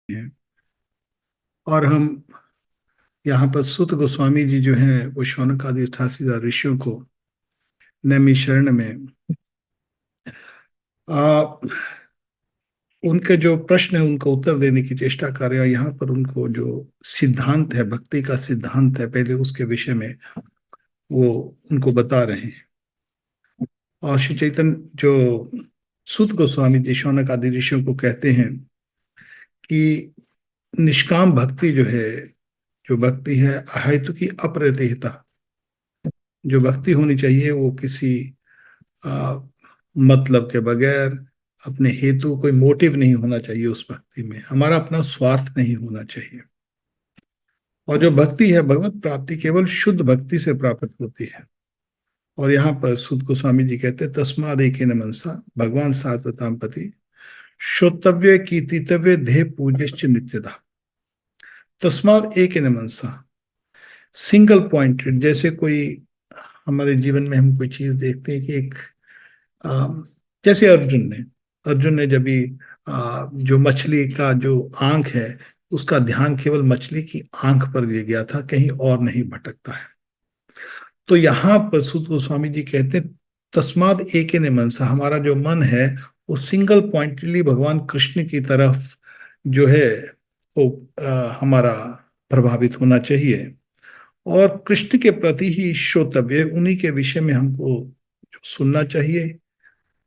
हैं। और हम यहाँ पर सुत गोस्वामी जी जो हैं वो शौनक आदि 88 ऋषियों को नैमिषारण्य में आ, उनके जो प्रश्न है उनका उत्तर देने की चेष्टा कर रहे हैं। यहाँ पर उनको जो सिद्धांत है, भक्ति का सिद्धांत है, पहले उसके विषय में वो उनको बता रहे हैं। और श्री चैतन्य जो सुत गोस्वामी जी शौनक आदि ऋषियों को कहते हैं कि निष्काम भक्ति जो है, जो भक्ति है अहेतु की अप्रतिहता, जो भक्ति होनी चाहिए वो किसी आ, मतलब के बगैर, अपने हेतु कोई मोटिव नहीं होना चाहिए उस भक्ति में, हमारा अपना स्वार्थ नहीं होना चाहिए। और जो भक्ति है भगवत प्राप्ति केवल शुद्ध भक्ति से प्राप्त होती है। और यहाँ पर सुद गोस्वामी जी कहते हैं तस्माद एक मनसा भगवान सात्वताम पति श्रोतव्य कीर्तितव्य देह पूज्यश्च नित्यदा। तस्माद एक मनसा, सिंगल पॉइंटेड। जैसे कोई हमारे जीवन में हम कोई चीज देखते हैं कि एक जैसे अर्जुन ने जब भी जो मछली का जो आंख है उसका ध्यान केवल मछली की आंख पर ले गया था, कहीं और नहीं भटकता है। तो यहाँ पर सुत गोस्वामी जी कहते हैं तस्माद एक ने मनसा, हमारा जो मन है वो सिंगल पॉइंटली भगवान कृष्ण की तरफ जो है वो हमारा प्रभावित होना चाहिए। और कृष्ण के प्रति ही श्रोतव्य, उन्हीं के विषय में हमको सुनना चाहिए,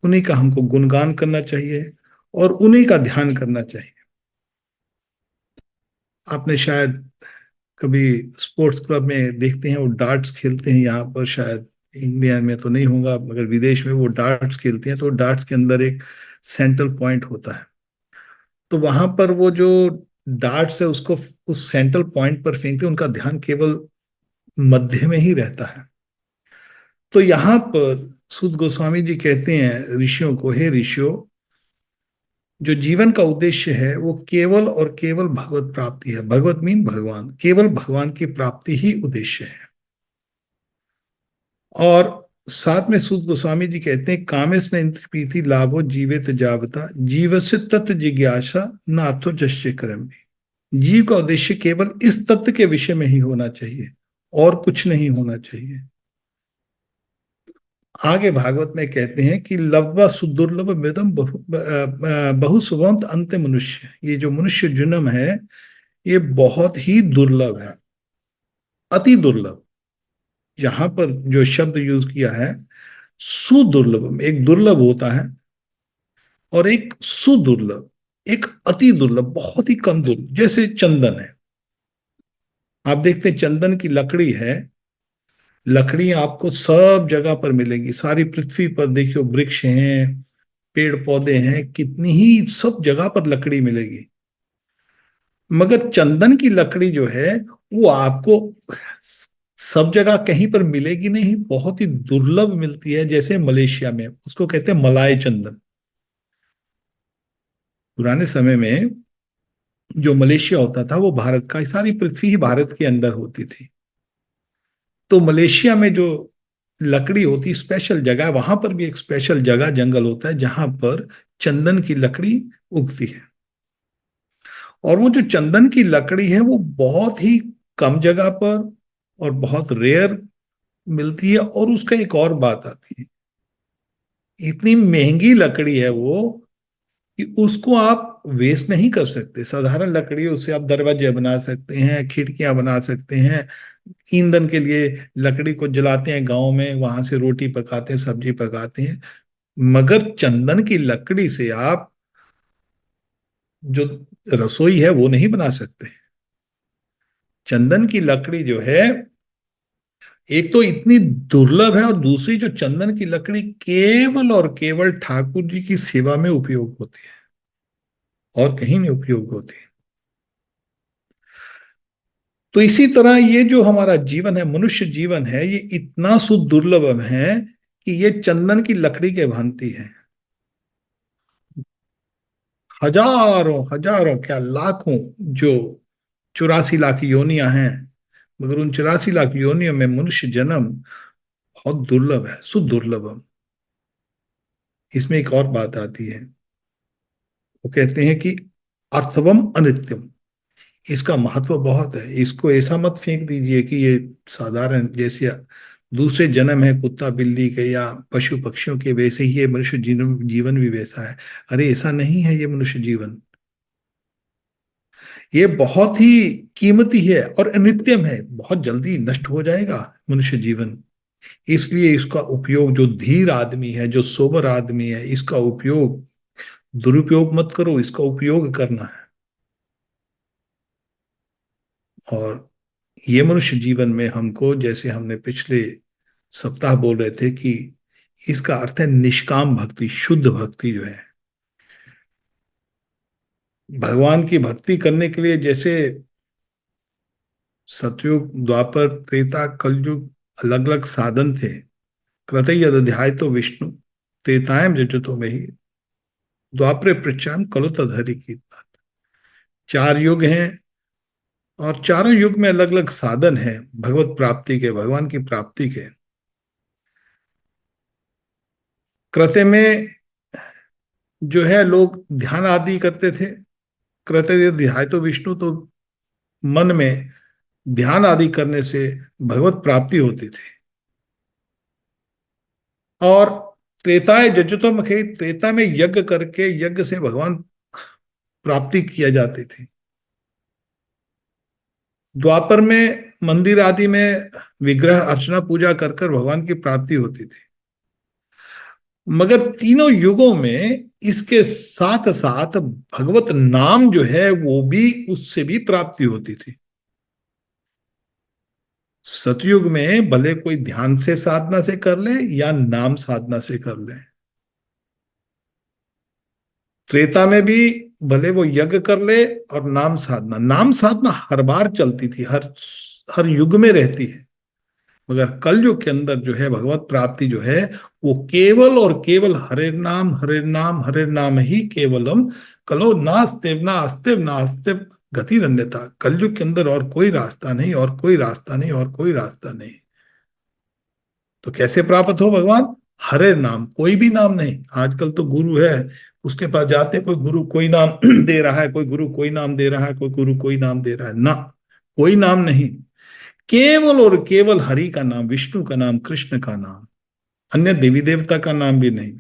उन्हीं का हमको गुणगान करना चाहिए और उन्हीं का ध्यान करना चाहिए। आपने शायद कभी स्पोर्ट्स क्लब में देखते हैं वो डार्ट्स खेलते हैं, यहाँ पर शायद इंडिया में तो नहीं होगा मगर विदेश में वो डार्ट्स खेलते हैं, तो डार्ट्स के अंदर एक सेंट्रल पॉइंट होता है। तो वहां पर वो जो डार्ट्स है उसको उस सेंट्रल पॉइंट पर फेंकते हैं, उनका ध्यान केवल मध्य में ही रहता है। तो यहाँ पर सुद गोस्वामी जी कहते हैं ऋषियों को, हे ऋषियों, जो जीवन का उद्देश्य है वो केवल और केवल भगवत प्राप्ति है। भगवत मीन भगवान, केवल भगवान की प्राप्ति ही उद्देश्य है। और साथ में सुद गोस्वामी जी कहते हैं कामेश न इंद्र प्रीति लाभो जीवित जावता जीव से तत्व जिज्ञासा नाथो जश्य कर्म भी। जीव का उद्देश्य केवल इस तत्व के विषय में ही होना चाहिए और कुछ नहीं होना चाहिए। आगे भागवत में कहते हैं कि लव्वा सुदुर्लभ मृदम बहु सुवंत अंत मनुष्य, ये जो मनुष्य जन्म है ये बहुत ही दुर्लभ है, अति दुर्लभ। यहां पर जो शब्द यूज किया है सुदुर्लभ, एक दुर्लभ होता है और एक सुदुर्लभ, एक अति दुर्लभ, बहुत ही कम दुर्लभ। जैसे चंदन है, आप देखते हैं चंदन की लकड़ी है, लकड़ी आपको सब जगह पर मिलेगी, सारी पृथ्वी पर देखियो वृक्ष हैं, पेड़ पौधे हैं, कितनी ही सब जगह पर लकड़ी मिलेगी। मगर चंदन की लकड़ी जो है वो आपको सब जगह कहीं पर मिलेगी नहीं, बहुत ही दुर्लभ मिलती है। जैसे मलेशिया में उसको कहते हैं मलाय चंदन। पुराने समय में जो मलेशिया होता था वो भारत का, सारी पृथ्वी ही भारत के अंदर होती थी। तो मलेशिया में जो लकड़ी होती, स्पेशल जगह, वहां पर भी एक स्पेशल जगह जंगल होता है जहां पर चंदन की लकड़ी उगती है। और वो जो चंदन की लकड़ी है वो बहुत ही कम जगह पर और बहुत रेयर मिलती है। और उसका एक और बात आती है, इतनी महंगी लकड़ी है वो कि उसको आप वेस्ट नहीं कर सकते। साधारण लकड़ी है, उससे आप दरवाजे बना सकते हैं, खिड़कियां बना सकते हैं, ईंधन के लिए लकड़ी को जलाते हैं गांव में, वहां से रोटी पकाते हैं, सब्जी पकाते हैं। मगर चंदन की लकड़ी से आप जो रसोई है वो नहीं बना सकते। चंदन की लकड़ी जो है एक तो इतनी दुर्लभ है और दूसरी जो चंदन की लकड़ी केवल और केवल ठाकुर जी की सेवा में उपयोग होती है और कहीं नहीं उपयोग होती। तो इसी तरह ये जो हमारा जीवन है, मनुष्य जीवन है, ये इतना सुदुर्लभ है कि ये चंदन की लकड़ी के भांति है। हजारों हजारों क्या लाखों जो 84 लाख योनियां हैं, मगर उन 84 लाख योनियों में मनुष्य जन्म बहुत दुर्लभ है, सुदुर्लभ। इसमें एक और बात आती है, वो कहते हैं कि अर्थवम अनित्यम। इसका महत्व बहुत है। इसको ऐसा मत फेंक दीजिए कि ये साधारण जैसे दूसरे जन्म है कुत्ता बिल्ली के या पशु पक्षियों के, वैसे ही ये मनुष्य जीवन जीवन भी वैसा है। अरे ऐसा नहीं है ये मनुष्य जीवन। ये बहुत ही कीमती है और अनित्यम है, बहुत जल्दी नष्ट हो जाएगा मनुष्य जीवन। इसलिए इसका उपयोग, जो धीर आदमी है, जो सोबर आदमी है, इसका उपयोग, दुरुपयोग मत करो, इसका उपयोग करना है। और ये मनुष्य जीवन में हमको, जैसे हमने पिछले सप्ताह बोल रहे थे कि इसका अर्थ है निष्काम भक्ति, शुद्ध भक्ति जो है। भगवान की भक्ति करने के लिए जैसे सतयुग, द्वापर, त्रेता, कलयुग अलग अलग साधन थे। कृतय अध्याय तो विष्णु, त्रेतायम जजतो में ही, द्वापरे पृच्छाम कलो तदहरि की। चार युग हैं और चारों युग में अलग अलग साधन हैं भगवत प्राप्ति के, भगवान की प्राप्ति के। कृत्य में जो है लोग ध्यान आदि करते थे। कृत्य ध्याय तो विष्णु, तो मन में ध्यान आदि करने से भगवत प्राप्ति होती थी। और त्रेताय जजुतो मुखे, त्रेता में यज्ञ करके, यज्ञ से भगवान प्राप्ति किया जाती थी। द्वापर में मंदिर आदि में विग्रह अर्चना पूजा कर कर भगवान की प्राप्ति होती थी। मगर तीनों युगों में इसके साथ साथ भगवत नाम जो है वो भी, उससे भी प्राप्ति होती थी। सतयुग में भले कोई ध्यान से साधना से कर ले या नाम साधना से कर ले। त्रेता में भी भले वो यज्ञ कर ले और नाम साधना, नाम साधना हर बार चलती थी, हर हर युग में रहती है। मगर कलयुग के अंदर जो है भगवत प्राप्ति जो है वो केवल और केवल हरे नाम, हरे नाम, हरे नाम ही केवलम कलो नास्तेव नास्तेव नास्तेव गतिरन्यता। कलयुग के अंदर और कोई रास्ता नहीं, और कोई रास्ता नहीं, और कोई रास्ता नहीं। तो कैसे प्राप्त हो भगवान? हरे नाम, कोई भी नाम नहीं। आजकल तो गुरु है, उसके पास जाते, कोई गुरु कोई नाम दे रहा है, कोई गुरु कोई नाम दे रहा है, कोई गुरु कोई नाम दे रहा है ना। कोई नाम नहीं, केवल और केवल हरि का नाम, विष्णु का नाम, कृष्ण का नाम। अन्य देवी देवता का नाम भी नहीं।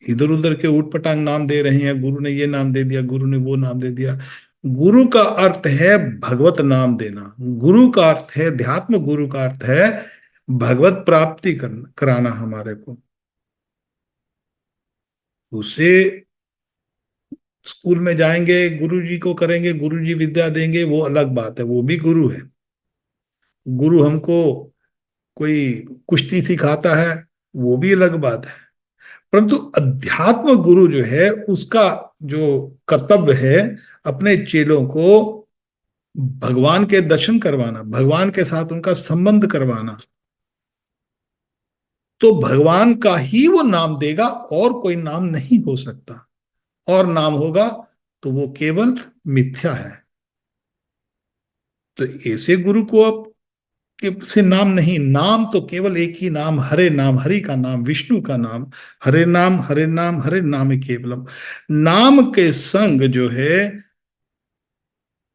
इधर उधर के ऊट पटांग नाम दे रहे हैं, गुरु ने ये नाम दे दिया, गुरु ने वो नाम दे दिया। गुरु का अर्थ है भगवत नाम देना। गुरु का अर्थ है ध्यात्म, गुरु का अर्थ है भगवत प्राप्ति करना, कराना हमारे को। दूसरे स्कूल में जाएंगे, गुरु जी को करेंगे, गुरु जी विद्या देंगे, वो अलग बात है, वो भी गुरु है। गुरु हमको कोई कुश्ती सिखाता है, वो भी अलग बात है। परंतु अध्यात्म गुरु जो है, उसका जो कर्तव्य है अपने चेलों को भगवान के दर्शन करवाना, भगवान के साथ उनका संबंध करवाना। तो भगवान का ही वो नाम देगा, और कोई नाम नहीं हो सकता। और नाम होगा तो वो केवल मिथ्या है। तो ऐसे गुरु को अब के से नाम नहीं, नाम तो केवल एक ही नाम, हरे नाम, हरि का नाम, विष्णु का नाम। हरे नाम, हरे नाम, हरे नाम केवलम। नाम के संग जो है,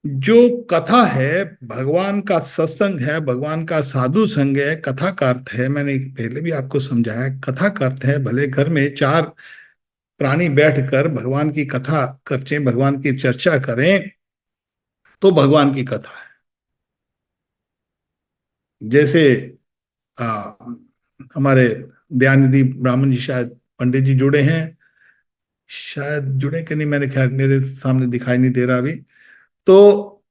जो कथा है, भगवान का सत्संग है, भगवान का साधु संग है। कथा का अर्थ है, मैंने पहले भी आपको समझाया, कथा का अर्थ है भले घर में चार प्राणी बैठकर भगवान की कथा करें, भगवान की चर्चा करें, तो भगवान की कथा है। जैसे आ, हमारे दयानिधि ब्राह्मण जी, शायद पंडित जी जुड़े हैं, शायद जुड़े कि नहीं, मैंने ख्याल, मेरे सामने दिखाई नहीं दे रहा अभी। तो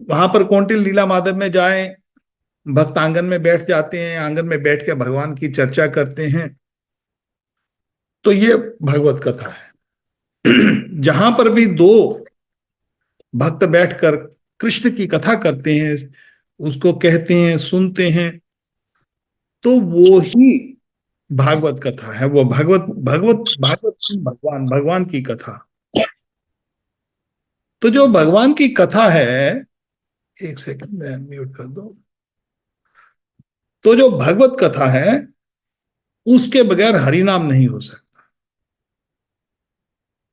वहां पर कौंटिल लीला माधव में जाएं, भक्त आंगन में बैठ जाते हैं, आंगन में बैठ के भगवान की चर्चा करते हैं। तो ये भगवत कथा है। जहां पर भी दो भक्त बैठकर कृष्ण की कथा करते हैं, उसको कहते हैं, सुनते हैं, तो वो ही भागवत कथा है। वो भगवत भगवत भागवत भगवान, भगवान की कथा। तो जो भगवान की कथा है, एक सेकंड मैं म्यूट कर दो। तो जो भगवत कथा है, उसके बगैर हरि नाम नहीं हो सकता।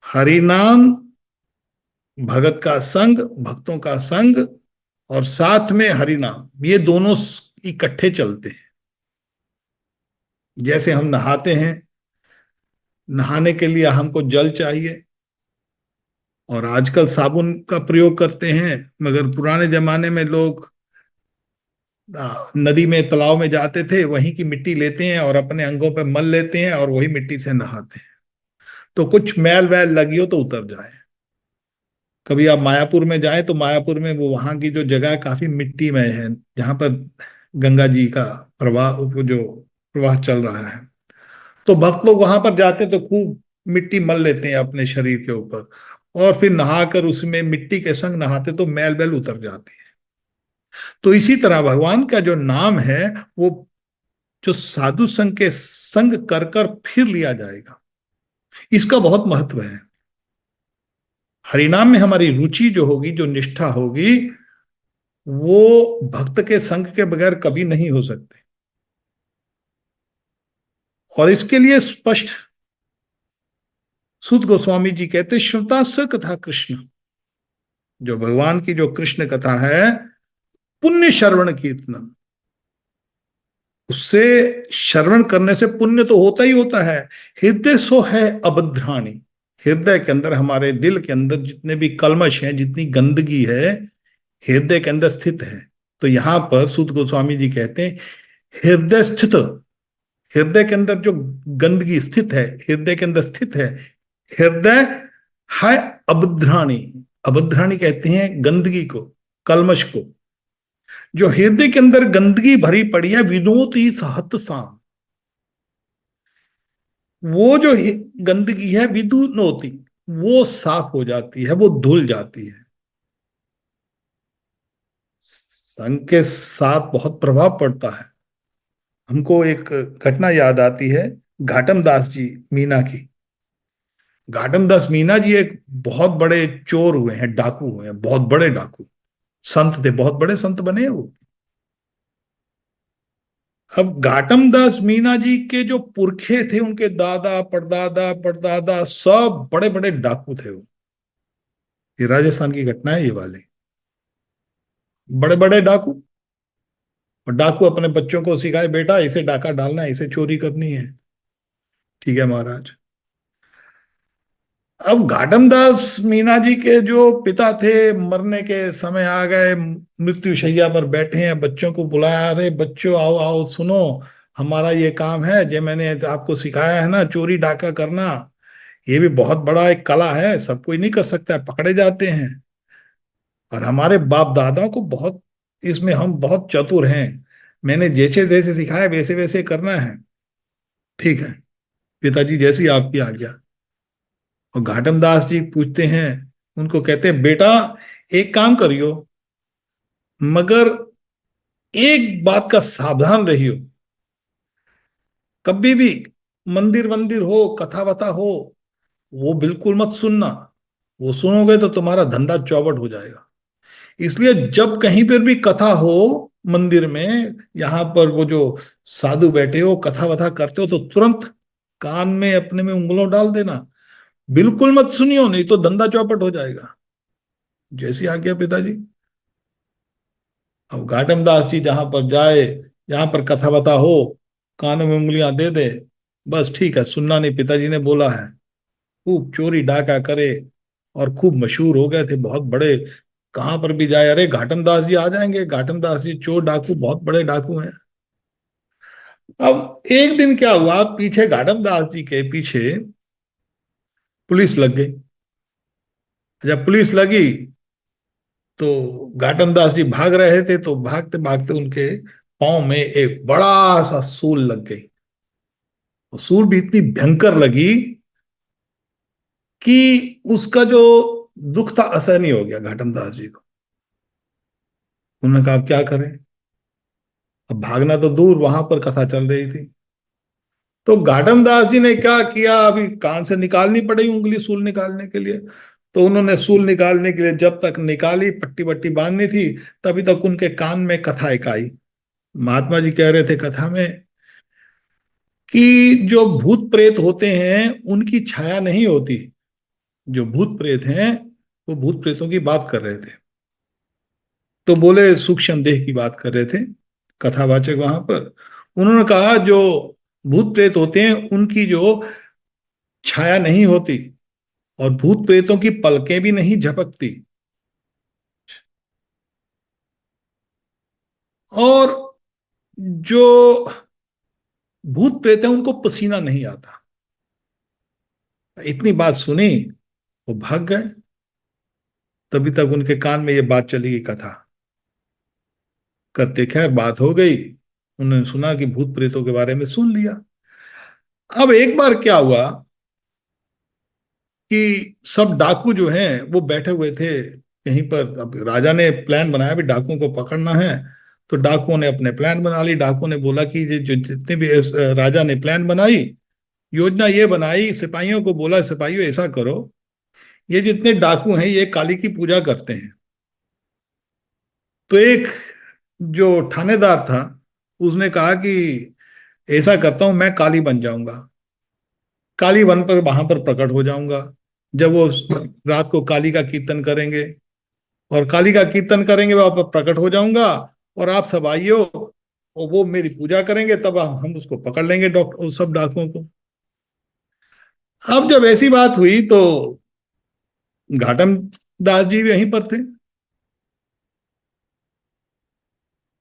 हरि नाम भगत का संग, भक्तों का संग, और साथ में हरि नाम, ये दोनों इकट्ठे चलते हैं। जैसे हम नहाते हैं, नहाने के लिए हमको जल चाहिए, और आजकल साबुन का प्रयोग करते हैं, मगर पुराने जमाने में लोग नदी में, तालाब में जाते थे, वहीं की मिट्टी लेते हैं और अपने अंगों पे मल लेते हैं और वही मिट्टी से नहाते हैं, तो कुछ मैल वैल लगी हो तो उतर जाए। कभी आप मायापुर में जाएं तो मायापुर में वो वहां की जो जगह काफी मिट्टीमय है, जहां पर गंगा जी का प्रवाह, वो जो प्रवाह चल रहा है, तो भक्त लोग वहां पर जाते हैं तो खूब मिट्टी मल लेते हैं अपने शरीर के ऊपर, और फिर नहाकर उसमें मिट्टी के संग नहाते तो मैल वैल उतर जाती है। तो इसी तरह भगवान का जो नाम है, वो जो साधु संग के संग कर कर फिर लिया जाएगा, इसका बहुत महत्व है। हरिनाम में हमारी रुचि जो होगी, जो निष्ठा होगी, वो भक्त के संग के बगैर कभी नहीं हो सकते। और इसके लिए स्पष्ट सूत गोस्वामी जी कहते, श्रुता स कथा कृष्ण, जो भगवान की जो कृष्ण कथा है, पुण्य श्रवण कीर्तन, उससे श्रवण करने से पुण्य तो होता ही होता है। हृदय सो है अभद्राणी, हृदय के अंदर, हमारे दिल के अंदर जितने भी कलमश हैं, जितनी गंदगी है, हृदय के अंदर स्थित है। तो यहां पर सूत गोस्वामी जी कहते हैं, हृदय स्थित, हृदय के अंदर जो गंदगी स्थित है, हृदय के अंदर स्थित है, हृदय है अभद्राणी, अभद्राणी कहते हैं गंदगी को, कलमश को। जो हृदय के अंदर गंदगी भरी पड़ी है, विनोद ही सहत साम, वो जो गंदगी है विदुन होती, वो साफ हो जाती है, वो धुल जाती है। संग के साथ बहुत प्रभाव पड़ता है। हमको एक घटना याद आती है, घाटम दास जी मीना की। घाटम दास मीना जी एक बहुत बड़े चोर हुए हैं, डाकू हुए हैं, बहुत बड़े डाकू, संत थे, बहुत बड़े संत बने हैं वो। अब घाटम दास मीना जी के जो पुरखे थे, उनके दादा परदादा परदादा सब बड़े बड़े डाकू थे वो। ये राजस्थान की घटना है ये वाली, बड़े बड़े डाकू। और डाकू अपने बच्चों को सिखाए, बेटा इसे डाका डालना है, इसे चोरी करनी है। ठीक है महाराज। अब घाटम दास मीना जी के जो पिता थे, मरने के समय आ गए, मृत्यु शैया पर बैठे हैं, बच्चों को बुलाया, अरे बच्चों आओ आओ सुनो, हमारा ये काम है, जो मैंने आपको सिखाया है ना, चोरी डाका करना, ये भी बहुत बड़ा एक कला है, सब कोई नहीं कर सकता है, पकड़े जाते हैं। और हमारे बाप दादाओं को बहुत, इसमें हम बहुत चतुर हैं, मैंने जैसे जैसे सिखाया वैसे वैसे करना है। ठीक है पिताजी, जैसी आपकी आज्ञा। और घाटम दास जी पूछते हैं, उनको कहते हैं, बेटा एक काम करियो, मगर एक बात का सावधान रहियो, कभी भी मंदिर मंदिर हो, कथा वथा हो, वो बिल्कुल मत सुनना, वो सुनोगे तो तुम्हारा धंधा चौपट हो जाएगा। इसलिए जब कहीं पर भी कथा हो मंदिर में, यहां पर वो जो साधु बैठे हो कथा वथा करते हो, तो तुरंत कान में अपने में उंगलों डाल देना, बिल्कुल मत सुनियो, नहीं तो धंधा चौपट हो जाएगा। जैसी आज्ञा पिताजी। अब घाटम दास जी जहां पर जाए, जहां पर कथा बता हो, कानों में उंगलियां दे दे, बस ठीक है, सुनना नहीं, पिताजी ने बोला है। खूब चोरी डाका करे, और खूब मशहूर हो गए थे, बहुत बड़े, कहां पर भी जाए, अरे घाटम दास जी आ जाएंगे, घाटम दास जी चोर डाकू, बहुत बड़े डाकू हैं। अब एक दिन क्या हुआ, पीछे घाटम दास जी के पीछे पुलिस लग गई। जब पुलिस लगी तो घाटम दास जी भाग रहे थे, तो भागते भागते उनके पांव में एक बड़ा सा सूल लग गई। और सूल भी इतनी भयंकर लगी कि उसका जो दुख था असहनीय हो गया घाटम दास जी को। उन्होंने कहा अब क्या करें, अब भागना तो दूर, वहां पर कथा चल रही थी। तो घाटम दास जी ने क्या किया, अभी कान से निकालनी पड़ी उंगली सूल निकालने के लिए। तो उन्होंने सूल निकालने के लिए जब तक निकाली, पट्टी वट्टी बांधनी थी, तभी तक उनके कान में कथा एक आई। महात्मा जी कह रहे थे कथा में कि जो भूत प्रेत होते हैं उनकी छाया नहीं होती, जो भूत प्रेत हैं वो भूत प्रेतों की बात कर रहे थे। तो बोले, सूक्ष्म देह की बात कर रहे थे कथावाचक वहां पर। उन्होंने कहा जो भूत प्रेत होते हैं उनकी जो छाया नहीं होती, और भूत प्रेतों की पलकें भी नहीं झपकती, और जो भूत प्रेत है उनको पसीना नहीं आता। इतनी बात सुनी, वो भाग गए। तभी तक उनके कान में ये बात चली गई कथा करते। खैर बात हो गई, उन्होंने सुना कि भूत प्रेतों के बारे में सुन लिया। अब एक बार क्या हुआ कि सब डाकू जो हैं वो बैठे हुए थे कहीं पर। अब राजा ने प्लान बनाया भी डाकुओं को पकड़ना है। तो डाकुओं ने अपने प्लान बना ली। डाकुओं ने बोला कि ये जो जितने भी राजा ने प्लान बनाई, योजना ये बनाई, सिपाहियों को बोला सिपाहियों ऐसा करो, ये जितने डाकू हैं ये काली की पूजा करते हैं। तो एक जो थानेदार था उसने कहा कि ऐसा करता हूं, मैं काली बन जाऊंगा, काली बन पर वहां पर प्रकट हो जाऊंगा। जब वो रात को काली का कीर्तन करेंगे, और काली का कीर्तन करेंगे वहां पर प्रकट हो जाऊंगा, और आप सब आइयो, और वो मेरी पूजा करेंगे, तब हम उसको पकड़ लेंगे, डॉक्टर सब डाकुओं को। अब जब ऐसी बात हुई तो घाटम दास जी भी यहीं पर थे।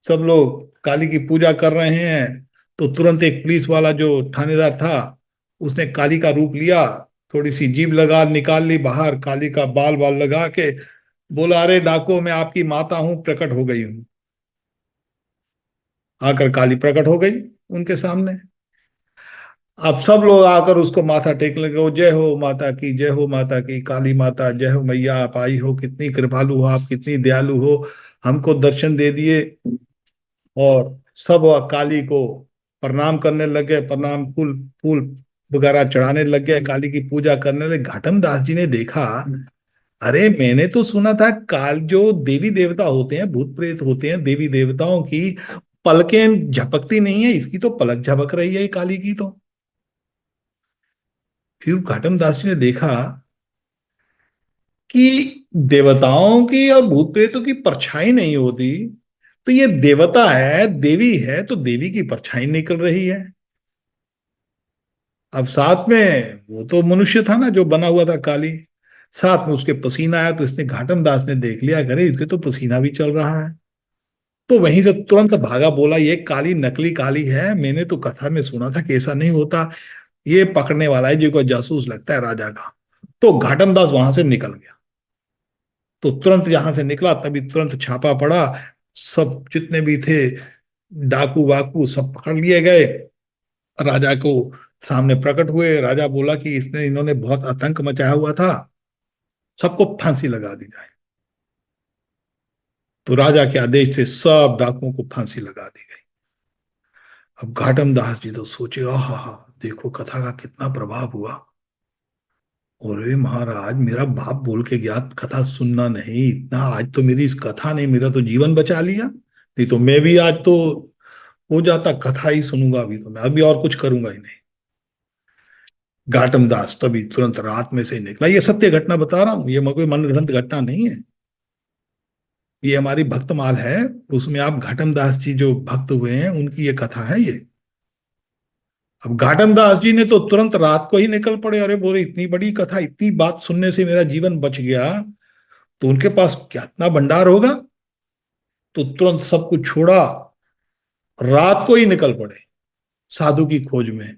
सब लोग काली की पूजा कर रहे हैं। तो तुरंत एक पुलिस वाला जो थानेदार था, उसने काली का रूप लिया, थोड़ी सी जीभ लगा निकाल ली बाहर, काली का बाल बाल लगा के बोला, अरे डाको मैं आपकी माता हूं, प्रकट हो गई हूं। आकर काली प्रकट हो गई उनके सामने। अब सब लोग आकर उसको माथा टेकने लगे, जय हो माता की, जय हो माता की, काली माता जय हो, मैया आप आई हो, कितनी कृपालु हो आप, कितनी दयालु हो, हमको दर्शन दे दिए। और सब काली को प्रणाम करने लगे, प्रणाम फूल फूल वगैरह चढ़ाने लग गए, काली की पूजा करने लगे। घाटम दास जी ने देखा, अरे मैंने तो सुना था काल जो देवी देवता होते हैं, भूत प्रेत होते हैं, देवी देवताओं की पलकें झपकती नहीं है, इसकी तो पलक झपक रही है काली की तो। फिर घाटम दास जी ने देखा कि देवताओं की और भूत प्रेतों की परछाई नहीं होती, तो ये देवता है, देवी है, तो देवी की परछाई निकल रही है। अब साथ में वो तो मनुष्य था ना जो बना हुआ था काली, साथ में उसके पसीना आया, तो इसने घाटम दास ने देख लिया, करे इसके तो पसीना भी चल रहा है। तो वहीं से तुरंत भागा, बोला ये काली नकली काली है, मैंने तो कथा में सुना था कि ऐसा नहीं होता, ये पकड़ने वाला है जो कोई जासूस लगता है राजा का। तो घाटम दास वहां से निकल गया। तो तुरंत यहां से निकला, तभी तुरंत छापा पड़ा, सब जितने भी थे डाकू वाकू सब पकड़ लिए गए, राजा को सामने प्रकट हुए। राजा बोला कि इसने इन्होंने बहुत आतंक मचाया हुआ था, सबको फांसी लगा दी जाए। तो राजा के आदेश से सब डाकुओं को फांसी लगा दी गई। अब घाटम दास जी तो सोचे, आहा हा, देखो कथा का कितना प्रभाव हुआ। और महाराज मेरा बाप बोल के गया कथा सुनना नहीं, इतना आज तो मेरी इस कथा ने मेरा तो जीवन बचा लिया, नहीं तो मैं भी आज तो हो जाता कथा ही सुनूंगा, अभी तो मैं अभी और कुछ करूंगा ही नहीं। घाटम दास तभी तुरंत रात में से ही निकला। ये सत्य घटना बता रहा हूं, ये कोई मन ग्रंथ घटना नहीं है, ये हमारी भक्तमाल है। उसमें आप घाटम दास जी जो भक्त हुए हैं उनकी ये कथा है ये। अब घाटम दास जी ने तो तुरंत रात को ही निकल पड़े, अरे बोले इतनी बड़ी कथा, इतनी बात सुनने से मेरा जीवन बच गया, तो उनके पास कितना भंडार होगा। तो तुरंत सब कुछ छोड़ा, रात को ही निकल पड़े साधु की खोज में।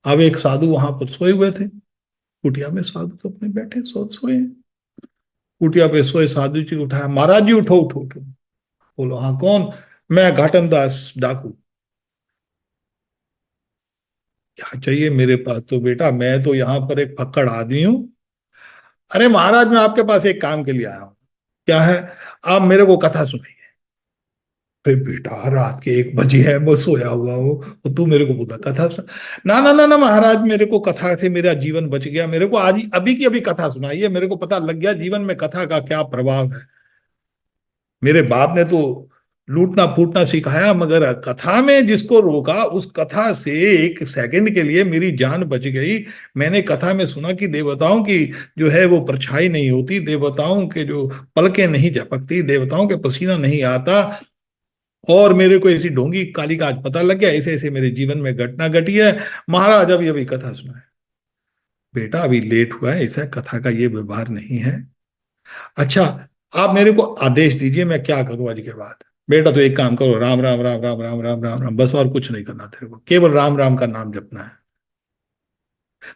अब एक साधु वहां पर सोए हुए थे कुटिया में, साधु तो अपने बैठे सोए हैं। कुटिया पे सोए साधु जी को उठाया, महाराज जी उठो उठो उठो। बोलो हाँ कौन? मैं घाटम दास डाकू। क्या चाहिए मेरे पास? तो बेटा मैं तो यहाँ पर एक फक्कड़ आदमी हूँ। अरे महाराज मैं आपके पास एक काम के लिए आया हूँ। क्या है? आप मेरे को कथा सुनाइए। अरे बेटा रात के 1 बजे है, मैं सोया हुआ हूँ, और तू मेरे को बोला कथा सुना? ना ना ना ना महाराज, मेरे को कथा से मेरा जीवन बच गया, मेरे को आज अभी की अभी कथा सुनाइए, मेरे को पता लग गया जीवन में कथा का क्या प्रभाव है। मेरे बाप ने तो लूटना फूटना सिखाया, मगर कथा में जिसको रोका उस कथा से एक सेकंड के लिए मेरी जान बच गई। मैंने कथा में सुना कि देवताओं की जो है वो परछाई नहीं होती, देवताओं के जो पलकें नहीं झपकती, देवताओं के पसीना नहीं आता। और मेरे को ऐसी ढोंगी काली का आज पता लग गया, ऐसे ऐसे मेरे जीवन में घटना घटी है। महाराज अभी अभी कथा सुना है। बेटा अभी लेट हुआ है, ऐसा कथा का ये व्यवहार नहीं है। अच्छा, आप मेरे को आदेश दीजिए मैं क्या करूं आज के बाद। बेटा तो एक काम करो, राम राम राम राम राम राम राम राम, बस और कुछ नहीं करना तेरे को, केवल राम राम का नाम जपना है।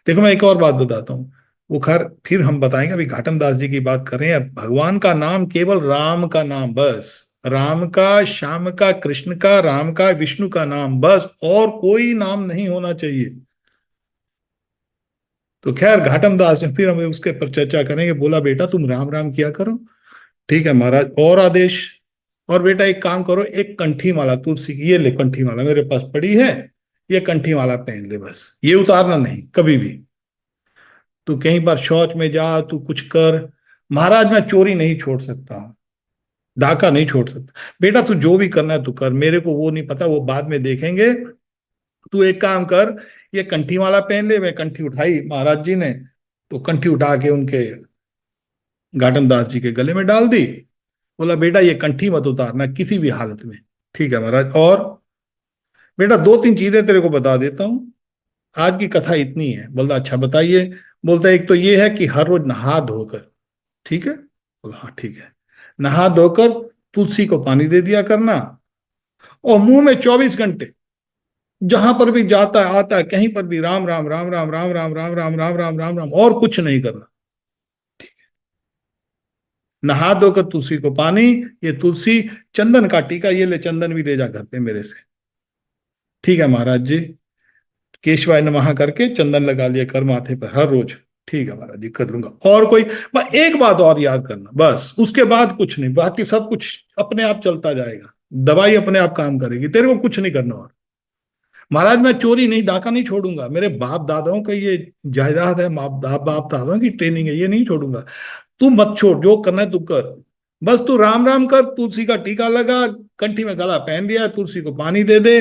देखो मैं एक और बात बताता हूँ, वो खैर फिर हम बताएंगे, अभी घाटम दास जी की बात कर रहे हैं। भगवान का नाम केवल राम का नाम, बस राम का, श्याम का, कृष्ण का, राम का, विष्णु का नाम, बस और कोई नाम नहीं होना चाहिए। तो खैर घाटम दास ने फिर हमें उसके पर चर्चा करेंगे, बोला बेटा तुम राम राम किया करो। ठीक है महाराज, और आदेश। और बेटा एक काम करो, एक कंठी माला तुलसी की, ये ले कंठी माला मेरे पास पड़ी है, ये कंठी माला पहन ले, बस ये उतारना नहीं कभी भी। तू कहीं बार शौच में जा, तू कुछ कर, महाराज मैं चोरी नहीं छोड़ सकता हूं, डाका नहीं छोड़ सकता। बेटा तू जो भी करना है तू कर, मेरे को वो नहीं पता, वो बाद में देखेंगे। तू एक काम कर, ये कंठी माला पहन ले। मैं कंठी उठाई महाराज जी ने, तो कंठी उठा के उनके घाटम दास जी के गले में डाल दी। बोला बेटा ये कंठी मत उतारना किसी भी हालत में। ठीक है महाराज। और बेटा दो तीन चीजें तेरे को बता देता हूं, आज की कथा इतनी है। बोलता अच्छा बताइए। बोलता एक तो ये है कि हर रोज नहा धोकर, ठीक है, बोला हाँ ठीक है, नहा धोकर तुलसी को पानी दे दिया करना, और मुंह में 24 घंटे जहां पर भी जाता है आता है कहीं पर भी राम राम राम राम राम राम राम राम राम राम राम राम, और कुछ नहीं करना। नहा धोकर तुलसी को पानी, ये तुलसी, चंदन का टीका, ये ले चंदन भी ले जा घर पे मेरे से। ठीक है महाराज जी। केशवाय नमः करके चंदन लगा लिया कर माथे पर हर रोज। ठीक है महाराज जी कर लूंगा। और कोई, बस एक बात और याद करना, बस उसके बाद कुछ नहीं, बाकी सब कुछ अपने आप चलता जाएगा, दवाई अपने आप काम करेगी, तेरे को कुछ नहीं करना। और महाराज मैं चोरी नहीं, डाका नहीं छोड़ूंगा, मेरे बाप दादाओं का ये जायदाद है, बाप बाप दादाओं की ट्रेनिंग है, ये नहीं छोड़ूंगा। तू मत छोड़, जो करना है तू कर, बस तू राम राम कर, तुलसी का टीका लगा, कंठी में गला पहन लिया, तुलसी को पानी दे दे।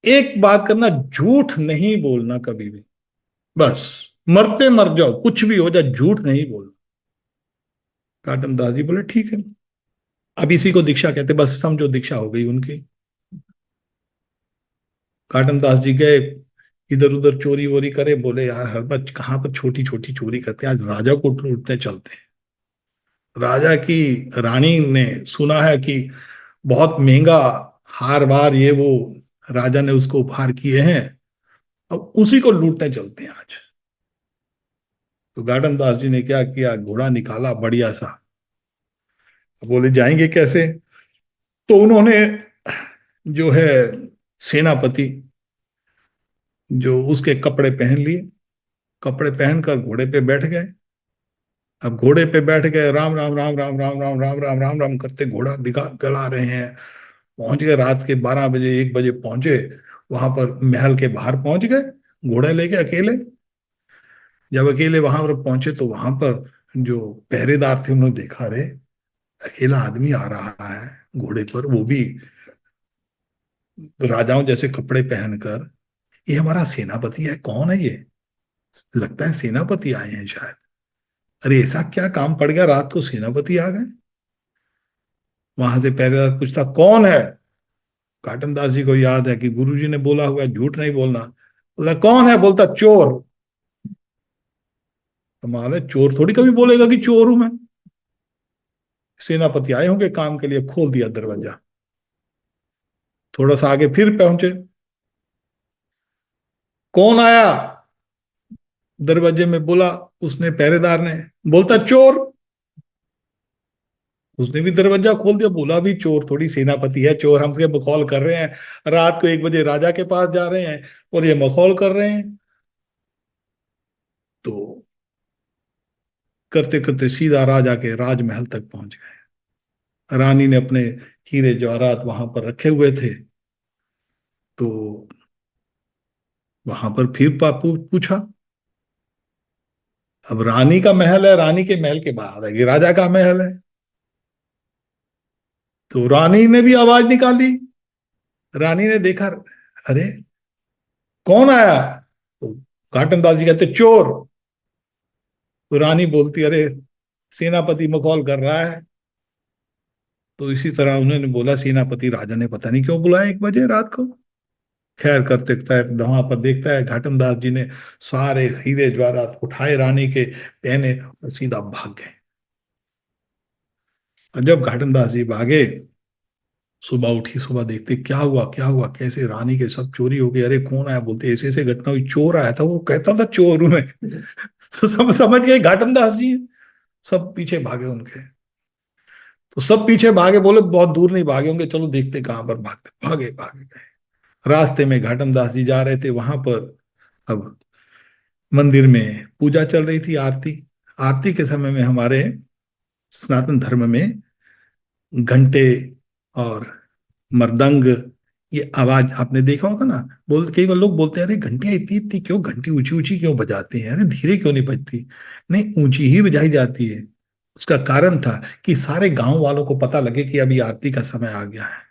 एक बात करना, झूठ नहीं बोलना कभी भी, बस मरते मर जाओ कुछ भी हो जाए, झूठ नहीं बोलना। काटम दास जी बोले ठीक है। अब इसी को दीक्षा कहते, बस समझो दीक्षा हो गई उनकी। काटम दास जी गए, इधर उधर चोरी वोरी करे, बोले यार हर बार कहाँ पर छोटी छोटी चोरी करते हैं, आज राजा को लूटने चलते हैं। राजा की रानी ने सुना है कि बहुत महंगा हार वार ये वो राजा ने उसको उपहार किए हैं, अब उसी को लूटने चलते हैं आज। तो गार्डन दास जी ने क्या किया, घोड़ा निकाला बढ़िया सा। अब बोले जाएंगे कैसे, तो उन्होंने जो है सेनापति, जो उसके कपड़े पहन लिए, कपड़े पहनकर घोड़े पे बैठ गए। अब घोड़े पे बैठ गए, राम राम राम राम राम राम राम राम राम राम करते घोड़ा दिखा गला रहे हैं। पहुंच गए रात के 12 बजे 1 बजे पहुंचे, वहां पर महल के बाहर पहुंच गए घोड़ा लेके अकेले। जब अकेले वहां पर पहुंचे तो वहां पर जो पहरेदार थे उन्होंने देखा, रे अकेला आदमी आ रहा है घोड़े पर, वो भी राजाओं जैसे कपड़े पहनकर, ये हमारा सेनापति है, कौन है ये, लगता है सेनापति आए हैं शायद। अरे ऐसा क्या काम पड़ गया, रात को सेनापति आ गए। वहां से पहरेदार पूछता कौन है। काटन दास जी को याद है कि गुरुजी ने बोला हुआ है झूठ नहीं बोलना। बोला कौन है, बोलता चोर। कमाल है, चोर थोड़ी कभी बोलेगा कि चोर हूं मैं। सेनापति आए होंगे काम के लिए, खोल दिया दरवाजा। थोड़ा सा आगे फिर पहुंचे, कौन आया, दरवाजे में बोला उसने पहरेदार ने। बोलता चोर। उसने भी दरवाजा खोल दिया, बोला भी चोर थोड़ी, सेनापति है, चोर हमसे मखौल कर रहे हैं, रात को 1 बजे राजा के पास जा रहे हैं और ये मखौल कर रहे हैं। तो करते करते सीधा राजा के राजमहल तक पहुंच गए। रानी ने अपने हीरे जवाहरात वहां पर रखे हुए थे। तो वहां पर फिर पापू पूछा, अब रानी का महल है, रानी के महल के बाद है कि राजा का महल है। तो रानी ने भी आवाज निकाली। रानी ने देखा, अरे कौन आया? तो घाटन दास जी कहते चोर। तो रानी बोलती, अरे सेनापति मखौल कर रहा है। तो इसी तरह उन्होंने बोला, सेनापति राजा ने पता नहीं क्यों बुलाया 1 बजे रात को। खैर कर देखता है, वहां पर देखता है घाटन दास जी ने सारे हीरे जवाहरात उठाए, रानी के पहने और सीधा भाग गए। और जब घाटन दास जी भागे, सुबह उठी, सुबह देखते क्या हुआ क्या हुआ, कैसे रानी के सब चोरी हो गई। अरे कौन आया? बोलते ऐसे ऐसे घटना हुई, चोर आया था। वो कहता था चोर हूं मैं। तो सब समझ गए घाटन दास जी। सब पीछे भागे उनके। तो सब पीछे भागे, बोले बहुत दूर नहीं भागे होंगे, चलो देखते कहां पर भागते। भागे भागे गए। रास्ते में घाटन दास जी जा रहे थे, वहां पर अब मंदिर में पूजा चल रही थी, आरती। आरती के समय में हमारे सनातन धर्म में घंटे और मृदंग, ये आवाज आपने देखा होगा ना। कई बार लोग बोलते हैं, अरे घंटियां इतनी इतनी क्यों, घंटी ऊंची ऊंची क्यों बजाते हैं, अरे धीरे क्यों नहीं बजती? नहीं, ऊंची ही बजाई जाती है। उसका कारण था कि सारे गांव वालों को पता लगे कि अभी आरती का समय आ गया है।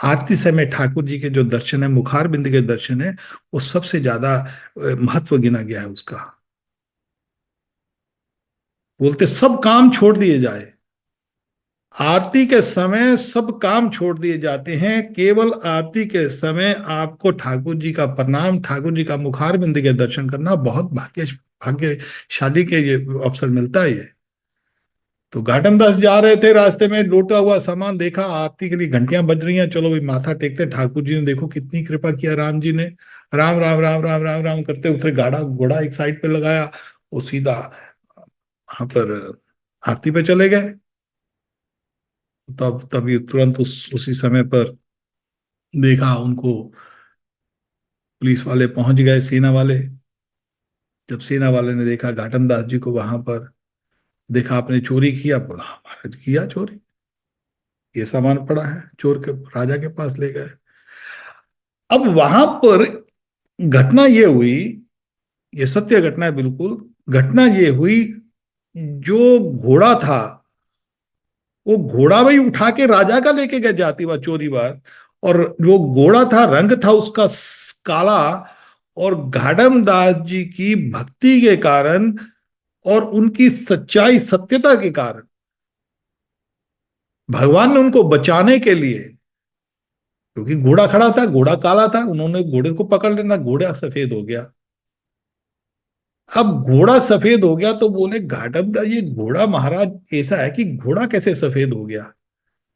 आरती समय ठाकुर जी के जो दर्शन है, मुखार बिंद के दर्शन है, वो सबसे ज्यादा महत्व गिना गया है उसका। बोलते सब काम छोड़ दिए जाए, आरती के समय सब काम छोड़ दिए जाते हैं, केवल आरती के समय आपको ठाकुर जी का प्रणाम, ठाकुर जी का मुखार बिंद के दर्शन करना बहुत भाग्यशाली के ये अवसर मिलता है ये। तो घाटन दास जा रहे थे, रास्ते में लूटा हुआ सामान देखा, आरती के लिए घंटियां बज रही हैं, चलो भाई माथा टेकते। ठाकुर जी ने देखो कितनी कृपा किया, राम जी ने राम राम राम राम राम राम करते उतरे, गाड़ा घोड़ा एक साइड पे लगाया, वो सीधा वहां पर आरती पे चले गए। तब तभी तुरंत उसी समय पर देखा उनको, पुलिस वाले पहुंच गए, सेना वाले। जब सेना वाले ने देखा घाटन दास जी को वहां पर, देखा आपने चोरी किया, बोला "हाँ, महाराज किया चोरी, ये सामान पड़ा है"। चोर के राजा के पास ले गए। अब वहां पर घटना ये हुई, ये सत्य घटना है बिल्कुल। घटना ये हुई, जो घोड़ा था, वो घोड़ा भाई उठा के राजा का लेके गए जाती बार, चोरी बार। और जो घोड़ा था, रंग था उसका काला। और घाटम दास जी की भक्ति के कारण और उनकी सच्चाई सत्यता के कारण भगवान ने उनको बचाने के लिए, क्योंकि घोड़ा खड़ा था, घोड़ा काला था, उन्होंने घोड़े को पकड़ लेना, घोड़ा सफेद हो गया। अब घोड़ा सफेद हो गया तो बोले घाटम दास, ये घोड़ा महाराज ऐसा है कि घोड़ा कैसे सफेद हो गया?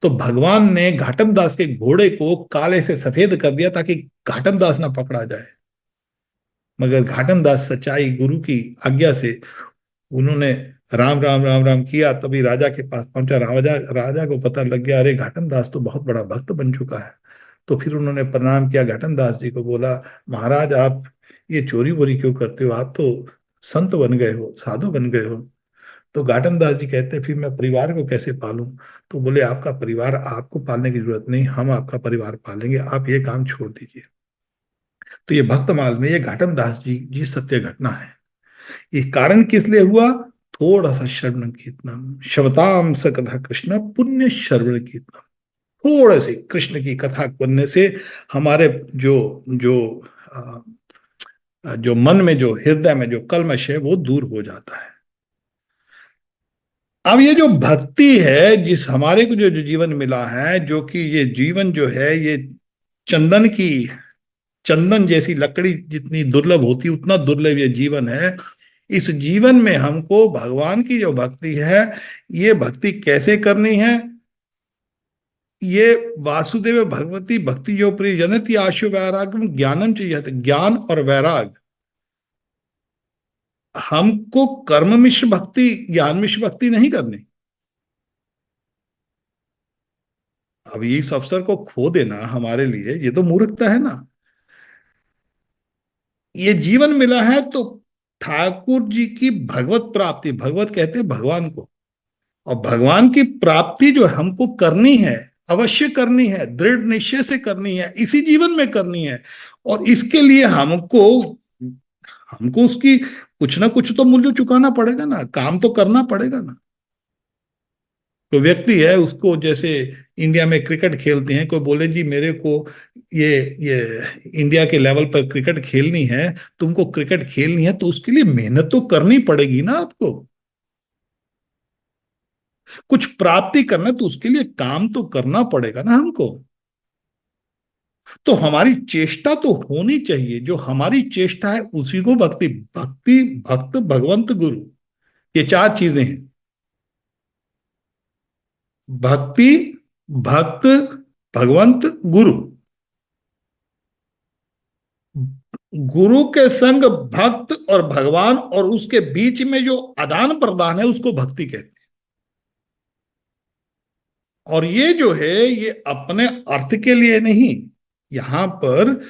तो भगवान ने घाटम दास के घोड़े को काले से सफेद कर दिया ताकि घाटम दास ना पकड़ा जाए। मगर घाटम दास सच्चाई गुरु की आज्ञा से उन्होंने राम राम राम राम किया, तभी राजा के पास पहुंचा। राजा राजा को पता लग गया, अरे घाटम दास तो बहुत बड़ा भक्त बन चुका है। तो फिर उन्होंने प्रणाम किया घाटम दास जी को, बोला महाराज आप ये चोरी वोरी क्यों करते हो, आप तो संत बन गए हो, साधु बन गए हो। तो घाटम दास जी कहते फिर मैं परिवार को कैसे पालूं? तो बोले आपका परिवार, आपको पालने की जरूरत नहीं, हम आपका परिवार पालेंगे, आप ये काम छोड़ दीजिए। तो ये भक्तमाल में ये घाटम दास जी जी सत्य घटना है। ये कारण किस लिए हुआ? थोड़ा सा श्रवण कीर्तन, शवताम स कथा कृष्ण पुण्य श्रवण कीर्तन। थोड़े से कृष्ण की कथा करने से हमारे जो जो जो मन में, जो हृदय में जो कल्मश है, वो दूर हो जाता है। अब ये जो भक्ति है, जिस हमारे को जो जो जीवन मिला है, जो कि ये जीवन जो है, ये चंदन की, चंदन जैसी लकड़ी जितनी दुर्लभ होती उतना दुर्लभ ये जीवन है। इस जीवन में हमको भगवान की जो भक्ति है, ये भक्ति कैसे करनी है? ये वासुदेव भगवती भक्ति जो प्रिय जनति आशु वैराग्यम ज्ञानम चाहिए, ज्ञान और वैराग। हमको कर्म मिश्र भक्ति, ज्ञान मिश्र भक्ति नहीं करनी। अब इस अवसर को खो देना हमारे लिए ये तो मूर्खता है ना। ये जीवन मिला है तो ठाकुर जी की भगवत प्राप्ति, भगवत कहते हैं भगवान को, और भगवान की प्राप्ति जो हमको करनी है, अवश्य करनी है, दृढ़ निश्चय से करनी है, इसी जीवन में करनी है। और इसके लिए हमको हमको उसकी कुछ ना कुछ तो मूल्य चुकाना पड़ेगा ना, काम तो करना पड़ेगा ना। कोई व्यक्ति है, उसको जैसे इंडिया में क्रिकेट खेलते हैं, कोई बोले जी मेरे को ये ये इंडिया के लेवल पर क्रिकेट खेलनी है, तुमको क्रिकेट खेलनी है, तो उसके लिए मेहनत तो करनी पड़ेगी ना आपको। कुछ प्राप्ति करना है तो उसके लिए काम तो करना पड़ेगा ना हमको। तो हमारी चेष्टा तो होनी चाहिए, जो हमारी चेष्टा है उसी को भक्ति, भक्ति भक्त भगवंत गुरु, ये चार चीजें हैं। भक्ति, भक्त, भगवंत, गुरु। गुरु के संग भक्त और भगवान और उसके बीच में जो आदान प्रदान है उसको भक्ति कहते हैं। और ये जो है ये अपने अर्थ के लिए नहीं, यहां पर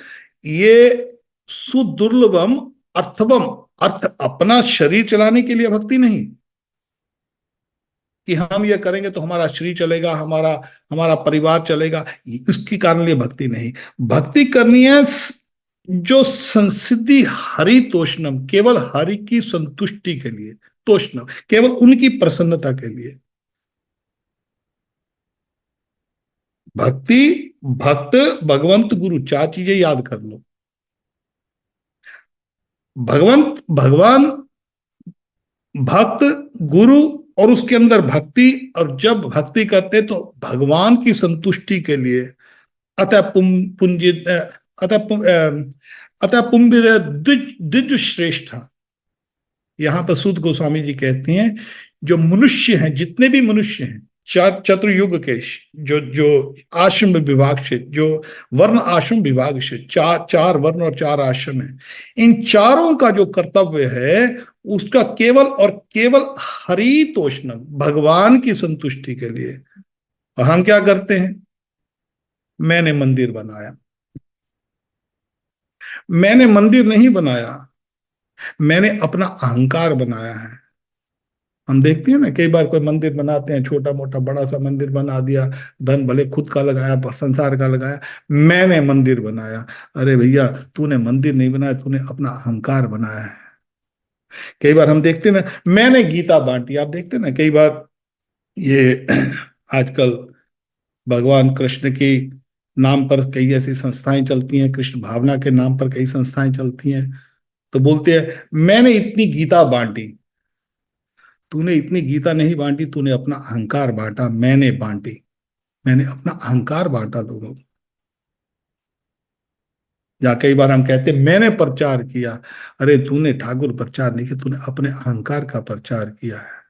ये सुदुर्लभम अर्थवम, अर्थ अपना शरीर चलाने के लिए भक्ति नहीं, कि हम ये करेंगे तो हमारा शरीर चलेगा, हमारा हमारा परिवार चलेगा, इसके कारण लिए भक्ति नहीं। भक्ति करनी है जो संसिद्धि हरि तोषणम, केवल हरि की संतुष्टि के लिए, तोषणम केवल उनकी प्रसन्नता के लिए। भक्ति, भक्त, भगवंत, गुरु, चार चीजें याद कर लो। भगवंत, भगवान, भक्त, गुरु, और उसके अंदर भक्ति। और जब भक्ति करते तो भगवान की संतुष्टि के लिए। अतः पुंजित, अतः अतः पुंबिर द्विज द्विज श्रेष्ठ। यहां पर सूत गोस्वामी जी कहते हैं जो मनुष्य हैं, जितने भी मनुष्य हैं चतुर्युग के, जो जो आश्रम विभाग से, जो वर्ण आश्रम विभाग से, चार चार वर्ण और चार आश्रम है, इन चारों का जो कर्तव्य है उसका केवल और केवल हरि तोषणम, भगवान की संतुष्टि के लिए। और हम क्या करते हैं? मैंने मंदिर बनाया। मैंने मंदिर नहीं बनाया, मैंने अपना अहंकार बनाया है। हम देखते हैं ना, कई बार कोई मंदिर बनाते हैं, छोटा मोटा बड़ा सा मंदिर बना दिया, धन भले खुद का लगाया, संसार का लगाया, मैंने मंदिर बनाया। अरे भैया, तूने मंदिर नहीं बनाया, तूने अपना अहंकार बनाया है। कई बार हम देखते हैं ना, मैंने गीता बांटी, आप देखते हैं ना कई बार ये आजकल भगवान कृष्ण के नाम पर कई ऐसी संस्थाएं चलती हैं, कृष्ण भावना के नाम पर कई संस्थाएं चलती हैं, तो बोलते हैं मैंने इतनी गीता बांटी। तूने इतनी गीता नहीं बांटी, तूने अपना अहंकार बांटा, मैंने बांटी, मैंने अपना अहंकार बांटा लोगों को। या कई बार हम कहते हैं मैंने प्रचार किया। अरे तूने ठाकुर प्रचार नहीं किया, तूने अपने अहंकार का प्रचार किया है।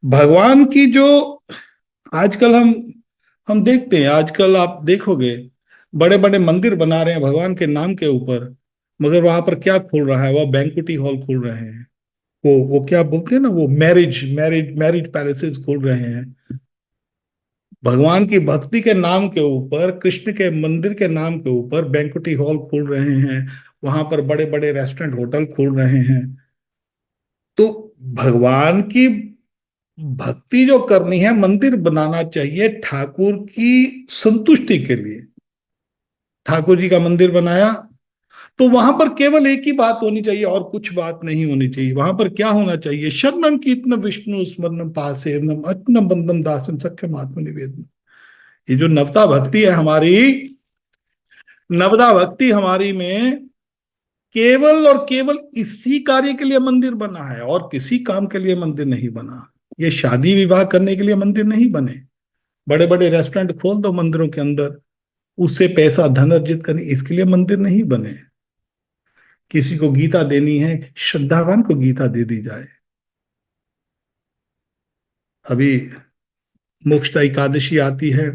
भगवान की जो आजकल हम देखते हैं, आजकल आप देखोगे बड़े बड़े मंदिर बना रहे हैं भगवान के नाम के ऊपर, मगर वहां पर क्या खुल रहा है? वह बैंक्वेटी हॉल खुल रहे हैं, वो क्या बोलते हैं ना, वो मैरिज पैलेसेस खोल रहे हैं। भगवान की भक्ति के नाम के ऊपर, कृष्ण के मंदिर के नाम के ऊपर बैंक्वेटी हॉल खोल रहे हैं, वहां पर बड़े बड़े रेस्टोरेंट होटल खोल रहे हैं। तो भगवान की भक्ति जो करनी है, मंदिर बनाना चाहिए ठाकुर की संतुष्टि के लिए। ठाकुर जी का मंदिर बनाया तो वहां पर केवल एक ही बात होनी चाहिए और कुछ बात नहीं होनी चाहिए। वहां पर क्या होना चाहिए? शरणम कीर्तन विष्णु स्मरणम पासेवनम अच्युतम बंदम दासम सख्यम आत्मनिवेदनम। ये जो नवता भक्ति है हमारी, नवदा भक्ति हमारी में केवल और केवल इसी कार्य के लिए मंदिर बना है, और किसी काम के लिए मंदिर नहीं बना। ये शादी विवाह करने के लिए मंदिर नहीं बने। बड़े बड़े रेस्टोरेंट खोल दो मंदिरों के अंदर, उससे पैसा धन अर्जित करने, इसके लिए मंदिर नहीं बने। किसी को गीता देनी है, श्रद्धावान को गीता दे दी जाए। अभी मोक्षदा एकादशी आती है,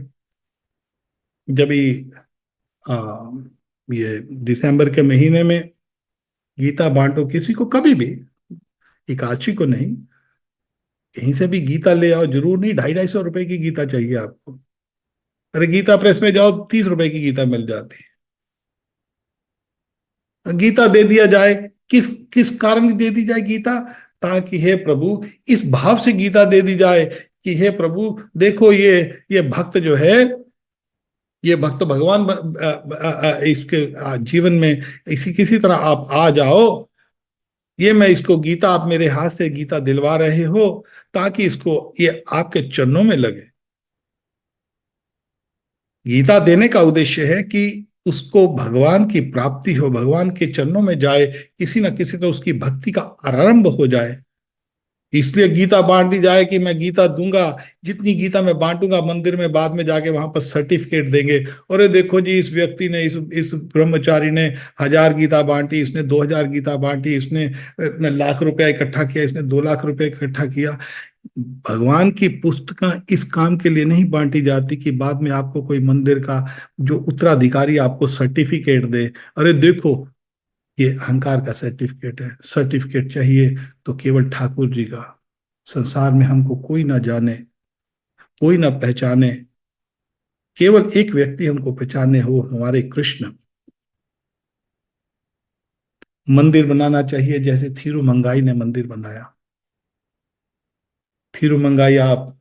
जब आ, ये दिसंबर के महीने में गीता बांटो किसी को, कभी भी, एकादशी को नहीं, कहीं से भी गीता ले आओ। जरूर नहीं 250-250 की गीता चाहिए आपको। अरे गीता प्रेस में जाओ, 30 रुपए की गीता मिल जाती है। गीता दे दिया जाए, किस किस कारण दे दी जाए गीता? ताकि हे प्रभु, इस भाव से गीता दे दी जाए कि हे प्रभु देखो, ये भक्त जो है, ये भक्त भगवान इसके जीवन में इसी किसी तरह आप आ जाओ। ये मैं इसको गीता, आप मेरे हाथ से गीता दिलवा रहे हो, ताकि इसको ये आपके चरणों में लगे। गीता देने का उद्देश्य है कि उसको भगवान की प्राप्ति हो, भगवान के चरणों में जाए, किसी ना किसी तरह उसकी भक्ति का आरंभ हो जाए। इसलिए गीता बांट दी जाए कि मैं गीता दूंगा, जितनी गीता मैं बांटूंगा मंदिर में बाद में जाके वहां पर सर्टिफिकेट देंगे, और ये देखो जी इस व्यक्ति ने, इस ब्रह्मचारी ने 1,000 गीता बांटी, इसने 2,000 गीता बांटी, इसने इतने लाख रुपया इकट्ठा किया, इसने 2 लाख रुपया इकट्ठा किया। भगवान की पुस्तकें इस काम के लिए नहीं बांटी जाती कि बाद में आपको कोई मंदिर का जो उत्तराधिकारी आपको सर्टिफिकेट दे, अरे देखो ये अहंकार का सर्टिफिकेट है, सर्टिफिकेट चाहिए तो केवल ठाकुर जी का। संसार में हमको कोई ना जाने, कोई ना पहचाने, केवल एक व्यक्ति हमको पहचाने, हो हमारे कृष्ण। मंदिर बनाना चाहिए जैसे थिरुमंगाई ने मंदिर बनाया। थिरुमंगाई आप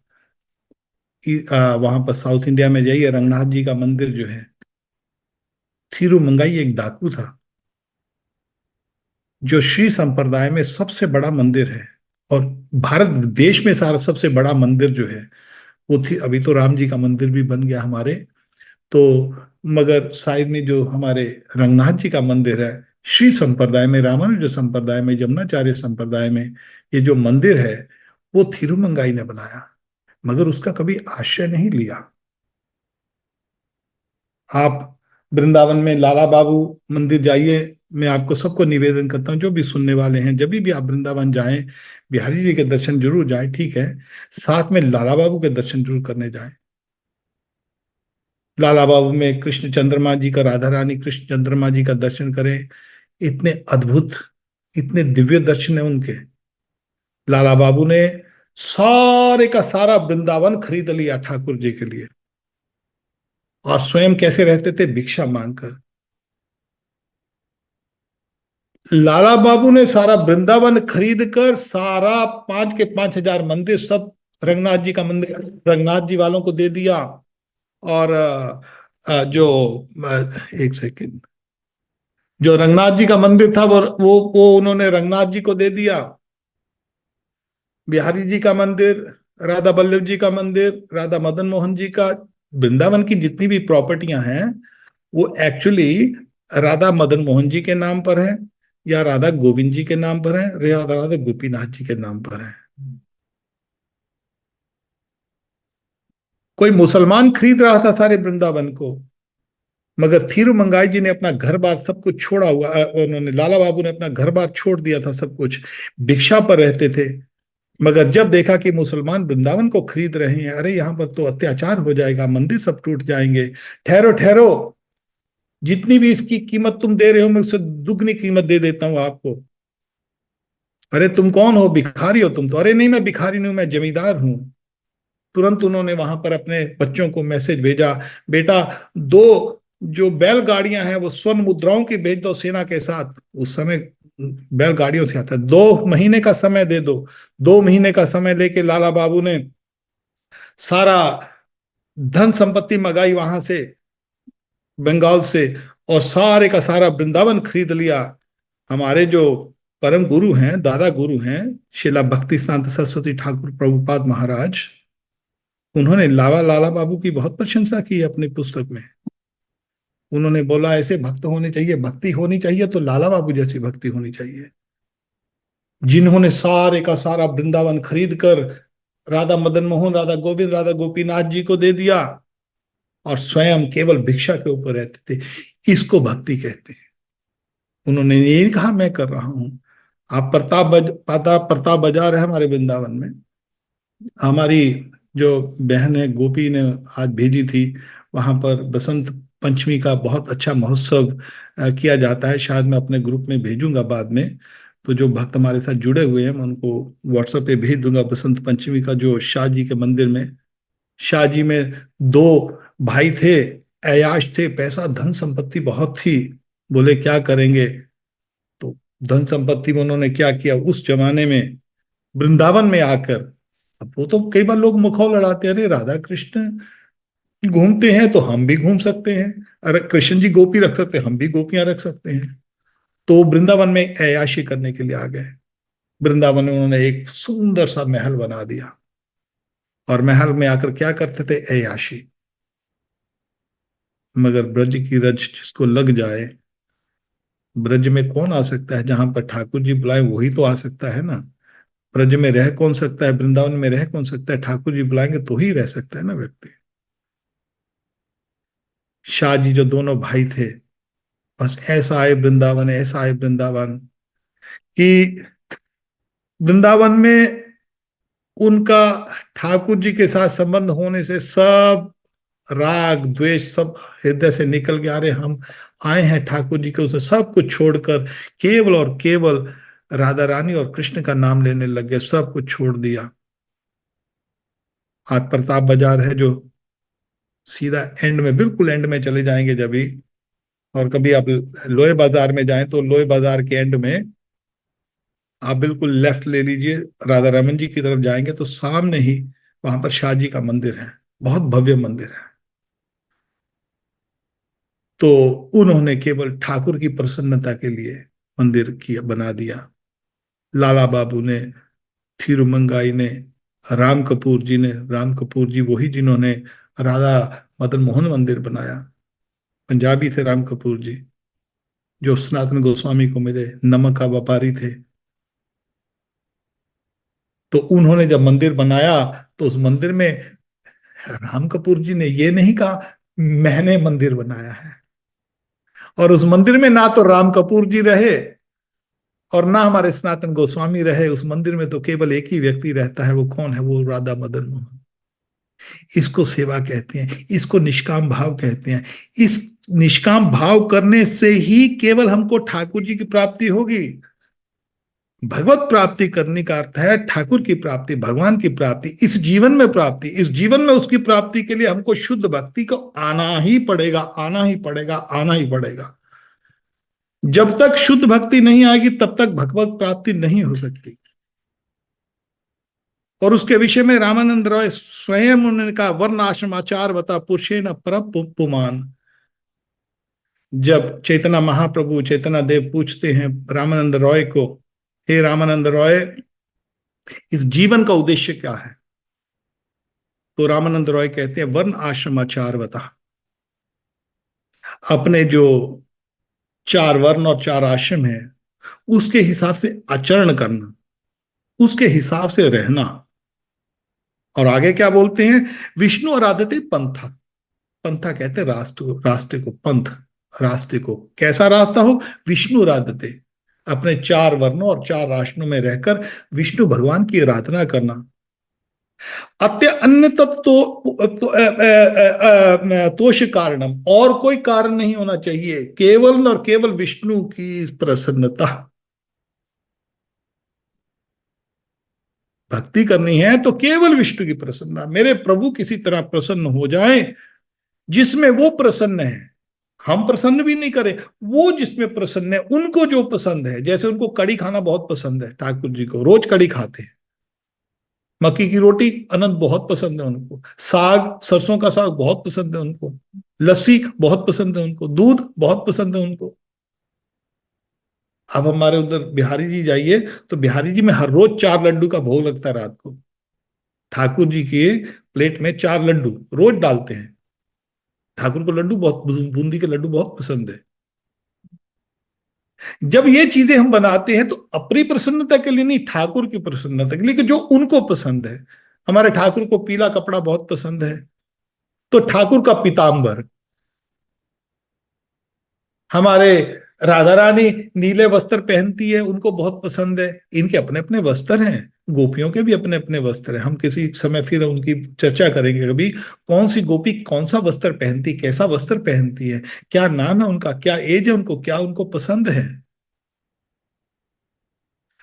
वहां पर साउथ इंडिया में जाइए, रंगनाथ जी का मंदिर जो है, थिरुमंगाई एक डाकू था जो श्री संप्रदाय में सबसे बड़ा मंदिर है, और भारत देश में सारा सबसे बड़ा मंदिर जो है वो थी। अभी तो राम जी का मंदिर भी बन गया हमारे, तो मगर साइड में जो हमारे रंगनाथ जी का मंदिर है, श्री संप्रदाय में, रामानुज संप्रदाय में, जमुनाचार्य संप्रदाय में ये जो मंदिर है वो थिरुमंगाई ने बनाया, मगर उसका कभी आश्रय नहीं लिया। आप वृंदावन में लाला बाबू मंदिर जाइए। मैं आपको सबको निवेदन करता हूँ, जो भी सुनने वाले हैं, जब भी आप वृंदावन जाएं, बिहारी जी के दर्शन जरूर जाएं, ठीक है, साथ में लाला बाबू के दर्शन जरूर करने जाएं। लाला बाबू में कृष्ण चंद्रमा जी का, राधा रानी कृष्ण चंद्रमा जी का दर्शन करें। इतने अद्भुत, इतने दिव्य दर्शन है उनके। लाला बाबू ने सारे का सारा वृंदावन खरीद लिया ठाकुर जी के लिए, और स्वयं कैसे रहते थे, भिक्षा मांगकर। लाला बाबू ने सारा वृंदावन खरीद कर सारा 5 के 5 हजार मंदिर सब रंगनाथ जी का मंदिर रंगनाथ जी वालों को दे दिया। और जो एक सेकंड, जो रंगनाथ जी का मंदिर था वो उन्होंने रंगनाथ जी को दे दिया। बिहारी जी का मंदिर, राधा वल्लभ जी का मंदिर, राधा मदन मोहन जी का, वृंदावन की जितनी भी प्रॉपर्टियां हैं वो एक्चुअली राधा मदन मोहन जी के नाम पर है, या राधा गोविंद जी के नाम पर है, या राधा गोपीनाथ जी के नाम पर है। कोई मुसलमान खरीद रहा था सारे वृंदावन को, मगर फिर मंगाई जी ने अपना घर बार सब कुछ छोड़ा हुआ, उन्होंने, लाला बाबू ने अपना घर बार छोड़ दिया था, सब कुछ भिक्षा पर रहते थे। मगर जब देखा कि मुसलमान वृंदावन को खरीद रहे हैं, अरे यहाँ पर तो अत्याचार हो जाएगा, मंदिर सब टूट जाएंगे, ठहरो ठहरो, जितनी भी इसकी कीमत तुम दे रहे हो मैं उससे दुगनी कीमत दे देता हूं आपको। अरे तुम कौन हो, भिखारी हो तुम तो? अरे नहीं मैं भिखारी नहीं हूं, मैं जमींदार हूं। तुरंत उन्होंने वहां पर अपने बच्चों को मैसेज भेजा, बेटा दो जो बैलगाड़ियां हैं वो स्वर्ण मुद्राओं की भेज दो सेना के साथ। उस समय बैलगाड़ियों से आता है, 2 महीने का समय दे दो। 2 महीने का समय लेके लाला बाबू ने सारा धन संपत्ति मंगाई वहां से, बंगाल से, और सारे का सारा वृंदावन खरीद लिया। हमारे जो परम गुरु हैं, दादा गुरु हैं, शिला भक्ति सिद्धांत सरस्वती ठाकुर प्रभुपाद महाराज, उन्होंने लाला लाला बाबू की बहुत प्रशंसा की है अपनी पुस्तक में। उन्होंने बोला ऐसे भक्त होने चाहिए, भक्ति होनी चाहिए तो लाला बाबू जैसी भक्ति होनी चाहिए, जिन्होंने सारे का सारा वृंदावन खरीद कर राधा मदन मोहन, राधा गोविंद, राधा गोपीनाथ जी को दे दिया, और स्वयं केवल भिक्षा के ऊपर रहते थे। इसको भक्ति कहते हैं। उन्होंने ये कहा मैं कर रहा हूं। आप प्रताप बाजार है हमारे वृंदावन में, हमारी जो बहन है गोपी ने आज भेजी थी, वहां पर बसंत पंचमी का बहुत अच्छा महोत्सव किया जाता है। शायद मैं अपने ग्रुप में भेजूंगा बाद में, तो जो भक्त हमारे साथ जुड़े हुए हैं मैं उनको व्हाट्सएप पे भेज दूंगा। बसंत पंचमी का जो शाह जी के मंदिर में, शाह जी में 2 भाई थे, ऐयाश थे, पैसा धन संपत्ति बहुत थी। बोले क्या करेंगे, तो धन संपत्ति में उन्होंने क्या किया उस जमाने में, वृंदावन में आकर, अब वो तो कई बार लोग मुखौल लड़ाते हैं, अरे राधा कृष्ण घूमते हैं तो हम भी घूम सकते हैं, अरे कृष्ण जी गोपी रख सकते हैं हम भी गोपियां रख सकते हैं। तो वृंदावन में ऐयाशी करने के लिए आ गए। वृंदावन में उन्होंने एक सुंदर सा महल बना दिया, और महल में आकर क्या करते थे? ऐयाशी। मगर ब्रज की रज जिसको लग जाए, ब्रज में कौन आ सकता है? जहां पर ठाकुर जी बुलाए वही तो आ सकता है ना। ब्रज में रह कौन सकता है? वृंदावन में रह कौन सकता है? ठाकुर जी बुलाएंगे तो ही रह सकता है ना व्यक्ति। शाह जी जो दोनों भाई थे, बस ऐसा आए वृंदावन, ऐसा आए वृंदावन कि वृंदावन में उनका ठाकुर जी के साथ संबंध होने से सब राग द्वेष सब हृदय से निकल गया। अरे हम आए हैं ठाकुर जी के, उसे सब कुछ छोड़कर केवल और केवल राधा रानी और कृष्ण का नाम लेने लग गए, सब कुछ छोड़ दिया। आज प्रताप बाजार है जो सीधा एंड में, बिल्कुल एंड में चले जाएंगे जब भी, और कभी आप लोहे बाजार में जाएं तो लोहे बाजार के एंड में आप बिल्कुल लेफ्ट ले लीजिए, राधा रमन जी की तरफ जाएंगे तो सामने ही वहां पर शाह जी का मंदिर है, बहुत भव्य मंदिर है। तो उन्होंने केवल ठाकुर की प्रसन्नता के लिए मंदिर किया, बना दिया। लाला बाबू ने, थिरुमंगाई ने, राम कपूर जी ने, राम कपूर जी वही जिन्होंने राधा मदन मोहन मंदिर बनाया, पंजाबी थे राम कपूर जी, जो सनातन गोस्वामी को मिले, नमक का व्यापारी थे। तो उन्होंने जब मंदिर बनाया तो उस मंदिर में राम कपूर जी ने ये नहीं कहा मैंने मंदिर बनाया है, और उस मंदिर में ना तो राम कपूर जी रहे और ना हमारे सनातन गोस्वामी रहे। उस मंदिर में तो केवल एक ही व्यक्ति रहता है, वो कौन है? वो राधा मदन मोहन। इसको सेवा कहते हैं, इसको निष्काम भाव कहते हैं। इस निष्काम भाव करने से ही केवल हमको ठाकुर जी की प्राप्ति होगी। भगवत प्राप्ति करने का अर्थ है ठाकुर की प्राप्ति, भगवान की प्राप्ति, इस जीवन में प्राप्ति। इस जीवन में उसकी प्राप्ति के लिए हमको शुद्ध भक्ति को आना ही पड़ेगा, आना ही पड़ेगा, आना ही पड़ेगा। जब तक शुद्ध भक्ति नहीं आएगी तब तक भगवत प्राप्ति नहीं हो सकती। और उसके विषय में रामानंद रॉय स्वयं उन्होंने कहा, वर्ण आश्रम आचार बता पुरुषे न पर पुमान। जब चैतन्य महाप्रभु चैतन्य देव पूछते हैं रामानंद रॉय को, हे रामानंद रॉय, इस जीवन का उद्देश्य क्या है? तो रामानंद रॉय कहते हैं, वर्ण आश्रम आचार बता। अपने जो चार वर्ण और चार आश्रम है उसके हिसाब से आचरण करना, उसके हिसाब से रहना। और आगे क्या बोलते हैं? विष्णु आराधते पंथा। पंथा कहते हैं रास्ते, रास्ते को पंथ, रास्ते को कैसा रास्ता हो? विष्णु आराधते, अपने चार वर्णों और चार आश्रमों में रहकर विष्णु भगवान की आराधना करना। अत्य अन्य तत्व तोष कारणम, और कोई कारण नहीं होना चाहिए, केवल और केवल विष्णु की प्रसन्नता। भक्ति करनी है तो केवल विष्णु की प्रसन्नता, मेरे प्रभु किसी तरह प्रसन्न हो जाए जिसमें वो प्रसन्न है। हम प्रसन्न भी नहीं करें, वो जिसमें प्रसन्न है, उनको जो पसंद है। जैसे उनको कड़ी खाना बहुत पसंद है, ठाकुर जी को रोज कड़ी खाते हैं। मक्की की रोटी अनंत बहुत पसंद है उनको, साग सरसों का साग बहुत पसंद है उनको, लस्सी बहुत पसंद है उनको, दूध बहुत पसंद है उनको। अब हमारे उधर बिहारी जी जाइए तो बिहारी जी में हर रोज 4 लड्डू का भोग लगता है रात को। ठाकुर जी के प्लेट में 4 लड्डू रोज डालते हैं। ठाकुर को लड्डू बहुत, बूंदी के लड्डू बहुत पसंद है। जब ये चीजें हम बनाते हैं तो अपनी प्रसन्नता के लिए नहीं, ठाकुर की प्रसन्नता के लिए, कि जो उनको पसंद है। हमारे ठाकुर को पीला कपड़ा बहुत पसंद है, तो ठाकुर का पीतांबर। हमारे राधा रानी नीले वस्त्र पहनती है, उनको बहुत पसंद है। इनके अपने अपने वस्त्र हैं, गोपियों के भी अपने अपने वस्त्र हैं। हम किसी समय फिर उनकी चर्चा करेंगे कभी, कौन सी गोपी कौन सा वस्त्र पहनती, कैसा वस्त्र पहनती है, क्या नाम है उनका, क्या एज है उनको, क्या उनको पसंद है।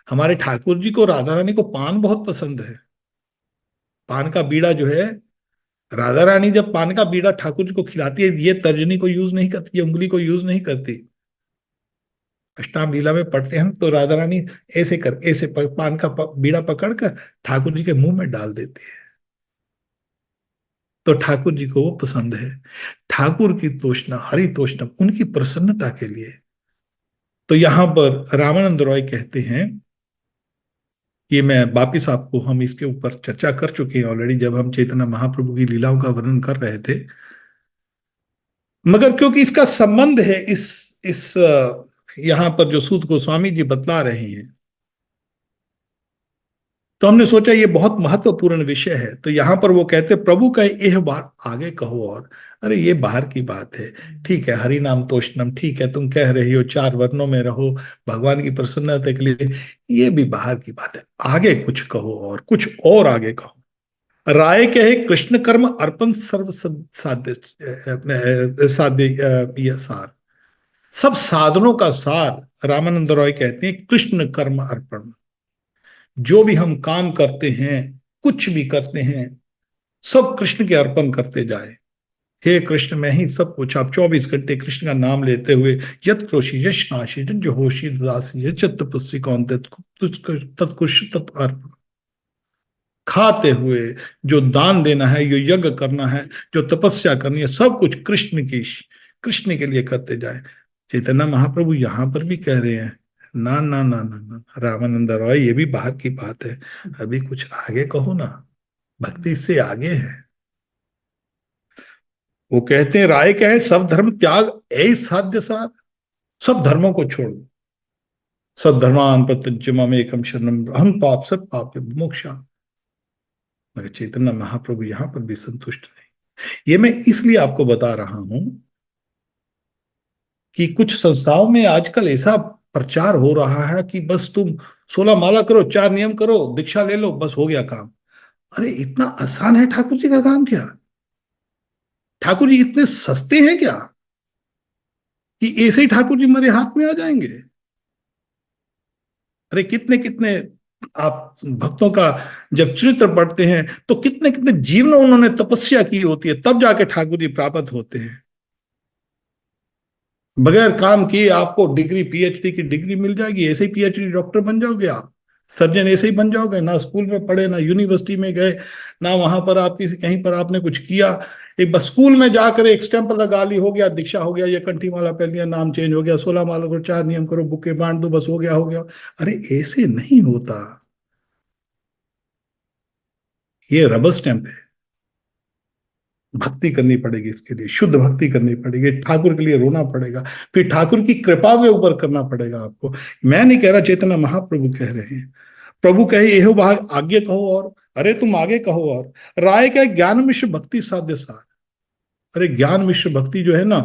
हमारे ठाकुर जी को, राधा रानी को पान बहुत पसंद है। पान का बीड़ा जो है, राधा रानी जब पान का बीड़ा ठाकुर जी को खिलाती है, ये तर्जनी को यूज नहीं करती, ये उंगली को यूज नहीं करती। अष्टाम लीला में पढ़ते हैं तो राधा रानी ऐसे कर, ऐसे पान का बीड़ा पकड़कर ठाकुर जी के मुंह में डाल देते हैं। तो ठाकुर जी को वो पसंद है। ठाकुर की तोषणा, हरि तोषणा, उनकी प्रसन्नता के लिए। तो यहां पर रामानंद रॉय कहते हैं ये मैं वापिस आपको, हम इसके ऊपर चर्चा कर चुके हैं ऑलरेडी जब हम चैतन्य महाप्रभु की लीलाओं का वर्णन कर रहे थे। मगर क्योंकि इसका संबंध है इस यहां पर जो सूत गोस्वामी जी बतला रहे हैं, तो हमने सोचा ये बहुत महत्वपूर्ण विषय है। तो यहां पर वो कहते प्रभु का यह बात आगे कहो। और अरे ये बाहर की बात है, ठीक है, हरि नाम तोषणम, ठीक है, तुम कह रही हो चार वर्णों में रहो भगवान की प्रसन्नता के लिए, ये भी बाहर की बात है, आगे कुछ कहो और कुछ और आगे कहो। राय कहे कृष्ण कर्म अर्पण सर्व साध्य साध्य यह सार, सब साधनों का सार। रामानंद रॉय कहते हैं कृष्ण कर्म अर्पण, जो भी हम काम करते हैं, कुछ भी करते हैं, सब कृष्ण के अर्पण करते जाए। हे कृष्ण, मैं ही सब कुछ, आप 24 घंटे कृष्ण का नाम लेते हुए यत क्रोशी यश नाशी जो होशी दासी चित्त पुस्सी कौन तत्कुश तत्अर्पण, खाते हुए जो दान देना है, जो यज्ञ करना है, जो तपस्या करनी है, सब कुछ कृष्ण के लिए करते जाए। चैतन्य महाप्रभु यहां पर भी कह रहे हैं ना ना ना ना ना, रामानंद रॉय ये भी बाहर की बात है, अभी कुछ आगे कहो ना, भक्ति इससे आगे है। वो कहते हैं राय कहे सब धर्म त्याग ऐ साध्य सार, सब धर्मों को छोड़ दो, सब धर्मान प्रत्यज्य मम एकम शरणम हम पाप सब पाप मोक्षा। मगर चैतन्य महाप्रभु यहां पर भी संतुष्ट नहीं। ये मैं इसलिए आपको बता रहा हूं कि कुछ संस्थाओं में आजकल ऐसा प्रचार हो रहा है कि बस तुम 16 माला करो, 4 नियम करो, दीक्षा ले लो, बस हो गया काम। अरे इतना आसान है ठाकुर जी का काम क्या? ठाकुर जी इतने सस्ते हैं क्या कि ऐसे ही ठाकुर जी मेरे हाथ में आ जाएंगे? अरे कितने कितने आप भक्तों का जब चरित्र पढ़ते हैं तो कितने कितने जीवनों उन्होंने तपस्या की होती है, तब जाके ठाकुर जी प्राप्त होते हैं। बगैर काम किए आपको डिग्री, पीएचडी की डिग्री मिल जाएगी, ऐसे ही पीएचडी डॉक्टर बन जाओगे आप, सर्जन ऐसे ही बन जाओगे, ना स्कूल में पढ़े, ना यूनिवर्सिटी में गए, ना वहां पर आप किसी कहीं पर आपने कुछ किया। एक बस स्कूल में जाकर एक स्टैंप लगा ली, हो गया, दीक्षा हो गया, ये कंठी माला पहन लिया, नाम चेंज हो गया, 16 माला करो, 4 नियम करो, बुके बांट दो, बस हो गया हो गया। अरे ऐसे नहीं होता, ये रबर स्टैंप है। भक्ति करनी पड़ेगी, इसके लिए शुद्ध भक्ति करनी पड़ेगी, ठाकुर के लिए रोना पड़ेगा, फिर ठाकुर की कृपा के ऊपर करना पड़ेगा आपको। मैं नहीं कह रहा, चैतन्य महाप्रभु कह रहे हैं। प्रभु कहे एहो भाग आगे कहो और, अरे तुम आगे कहो और। राय कहे ज्ञान मिश्र भक्ति साध्य सार, अरे ज्ञान मिश्र भक्ति जो है ना,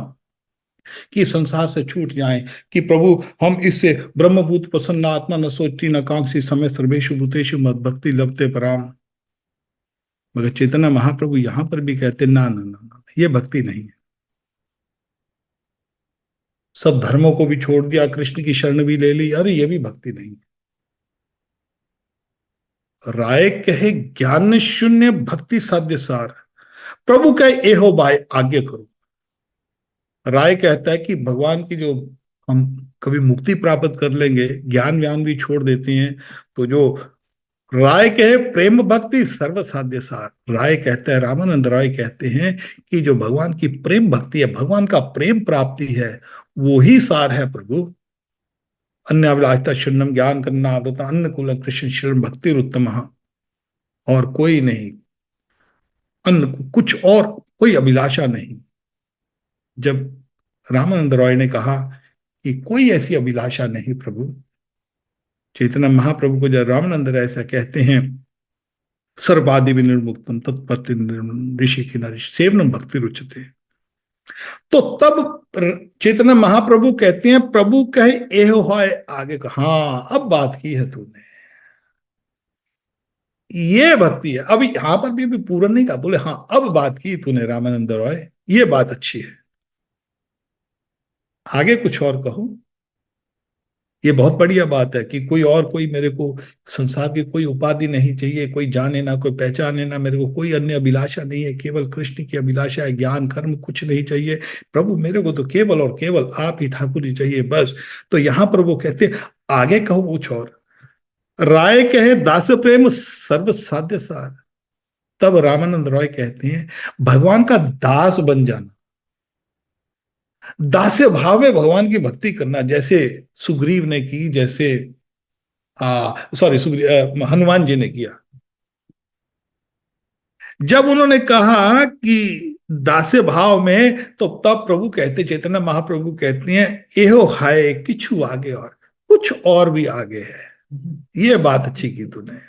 कि संसार से छूट जाए, कि प्रभु हम इससे ब्रह्मभूत प्रसन्न आत्मा न सोचती न कांक्षी समय सर्वेशु भूतेषु मद भक्ति लभते पराम। मगर चैतन्य महाप्रभु यहां पर भी कहते ना ना ना ना, ये भक्ति नहीं है। सब धर्मों को भी छोड़ दिया, कृष्ण की शरण भी ले ली, अरे ये भी भक्ति नहीं। राय कहे ज्ञान शून्य भक्ति साध्य सार, प्रभु कहे एहो बाय आज्ञा करो। राय कहता है कि भगवान की जो हम कभी मुक्ति प्राप्त कर लेंगे, ज्ञान व्यान भी छोड़ देते हैं, तो जो राय कहे प्रेम भक्ति सर्व साध्य सार, राय कहता है, रामानंद राय कहते हैं कि जो भगवान की प्रेम भक्ति है, भगवान का प्रेम प्राप्ति है, वो ही सार है प्रभु। अन्य अभिलाषिता शून्यम ज्ञान करना अमृता अन्न कुल कृष्ण शरण भक्ति उत्तम, और कोई नहीं, अन्न कुछ और कोई अभिलाषा नहीं। जब रामानंद रॉय ने कहा कि कोई ऐसी अभिलाषा नहीं प्रभु, चैतन्य महाप्रभु को जब रामानंद ऐसा कहते हैं, सर्वादि विनिर्मुक्तम तत्पति ऋषि की नऋषि सेवनम भक्ति रुचते, तो तब चैतन्य महाप्रभु कहते हैं प्रभु कहे एहो है आगे का, हाँ अब बात की है तूने, ये भक्ति है। अभी यहां पर भी पूर्ण नहीं कहा, बोले हाँ अब बात की तूने रामानंद रॉय, ये बात अच्छी है, आगे कुछ और कहो। ये बहुत बढ़िया बात है कि कोई और, कोई मेरे को संसार की कोई उपाधि नहीं चाहिए, कोई जाने ना, कोई पहचाने ना, मेरे को कोई अन्य अभिलाषा नहीं है, केवल कृष्ण की अभिलाषा है, ज्ञान कर्म कुछ नहीं चाहिए प्रभु, मेरे को तो केवल और केवल आप ही ठाकुर जी चाहिए बस। तो यहां पर वो कहते आगे कहो कुछ और। राय कहे दास प्रेम सर्व साध्य सार, तब रामानंद रॉय कहते हैं भगवान का दास बन जाना, दास्य भाव में भगवान की भक्ति करना, जैसे सुग्रीव ने की, जैसे सॉरी, हनुमान जी ने किया। जब उन्होंने कहा कि दास्य भाव में, तो तब प्रभु कहते, चैतन्य महाप्रभु कहती हैं, एहो हाय किछु आगे, और कुछ और भी आगे है। ये बात अच्छी की तूने,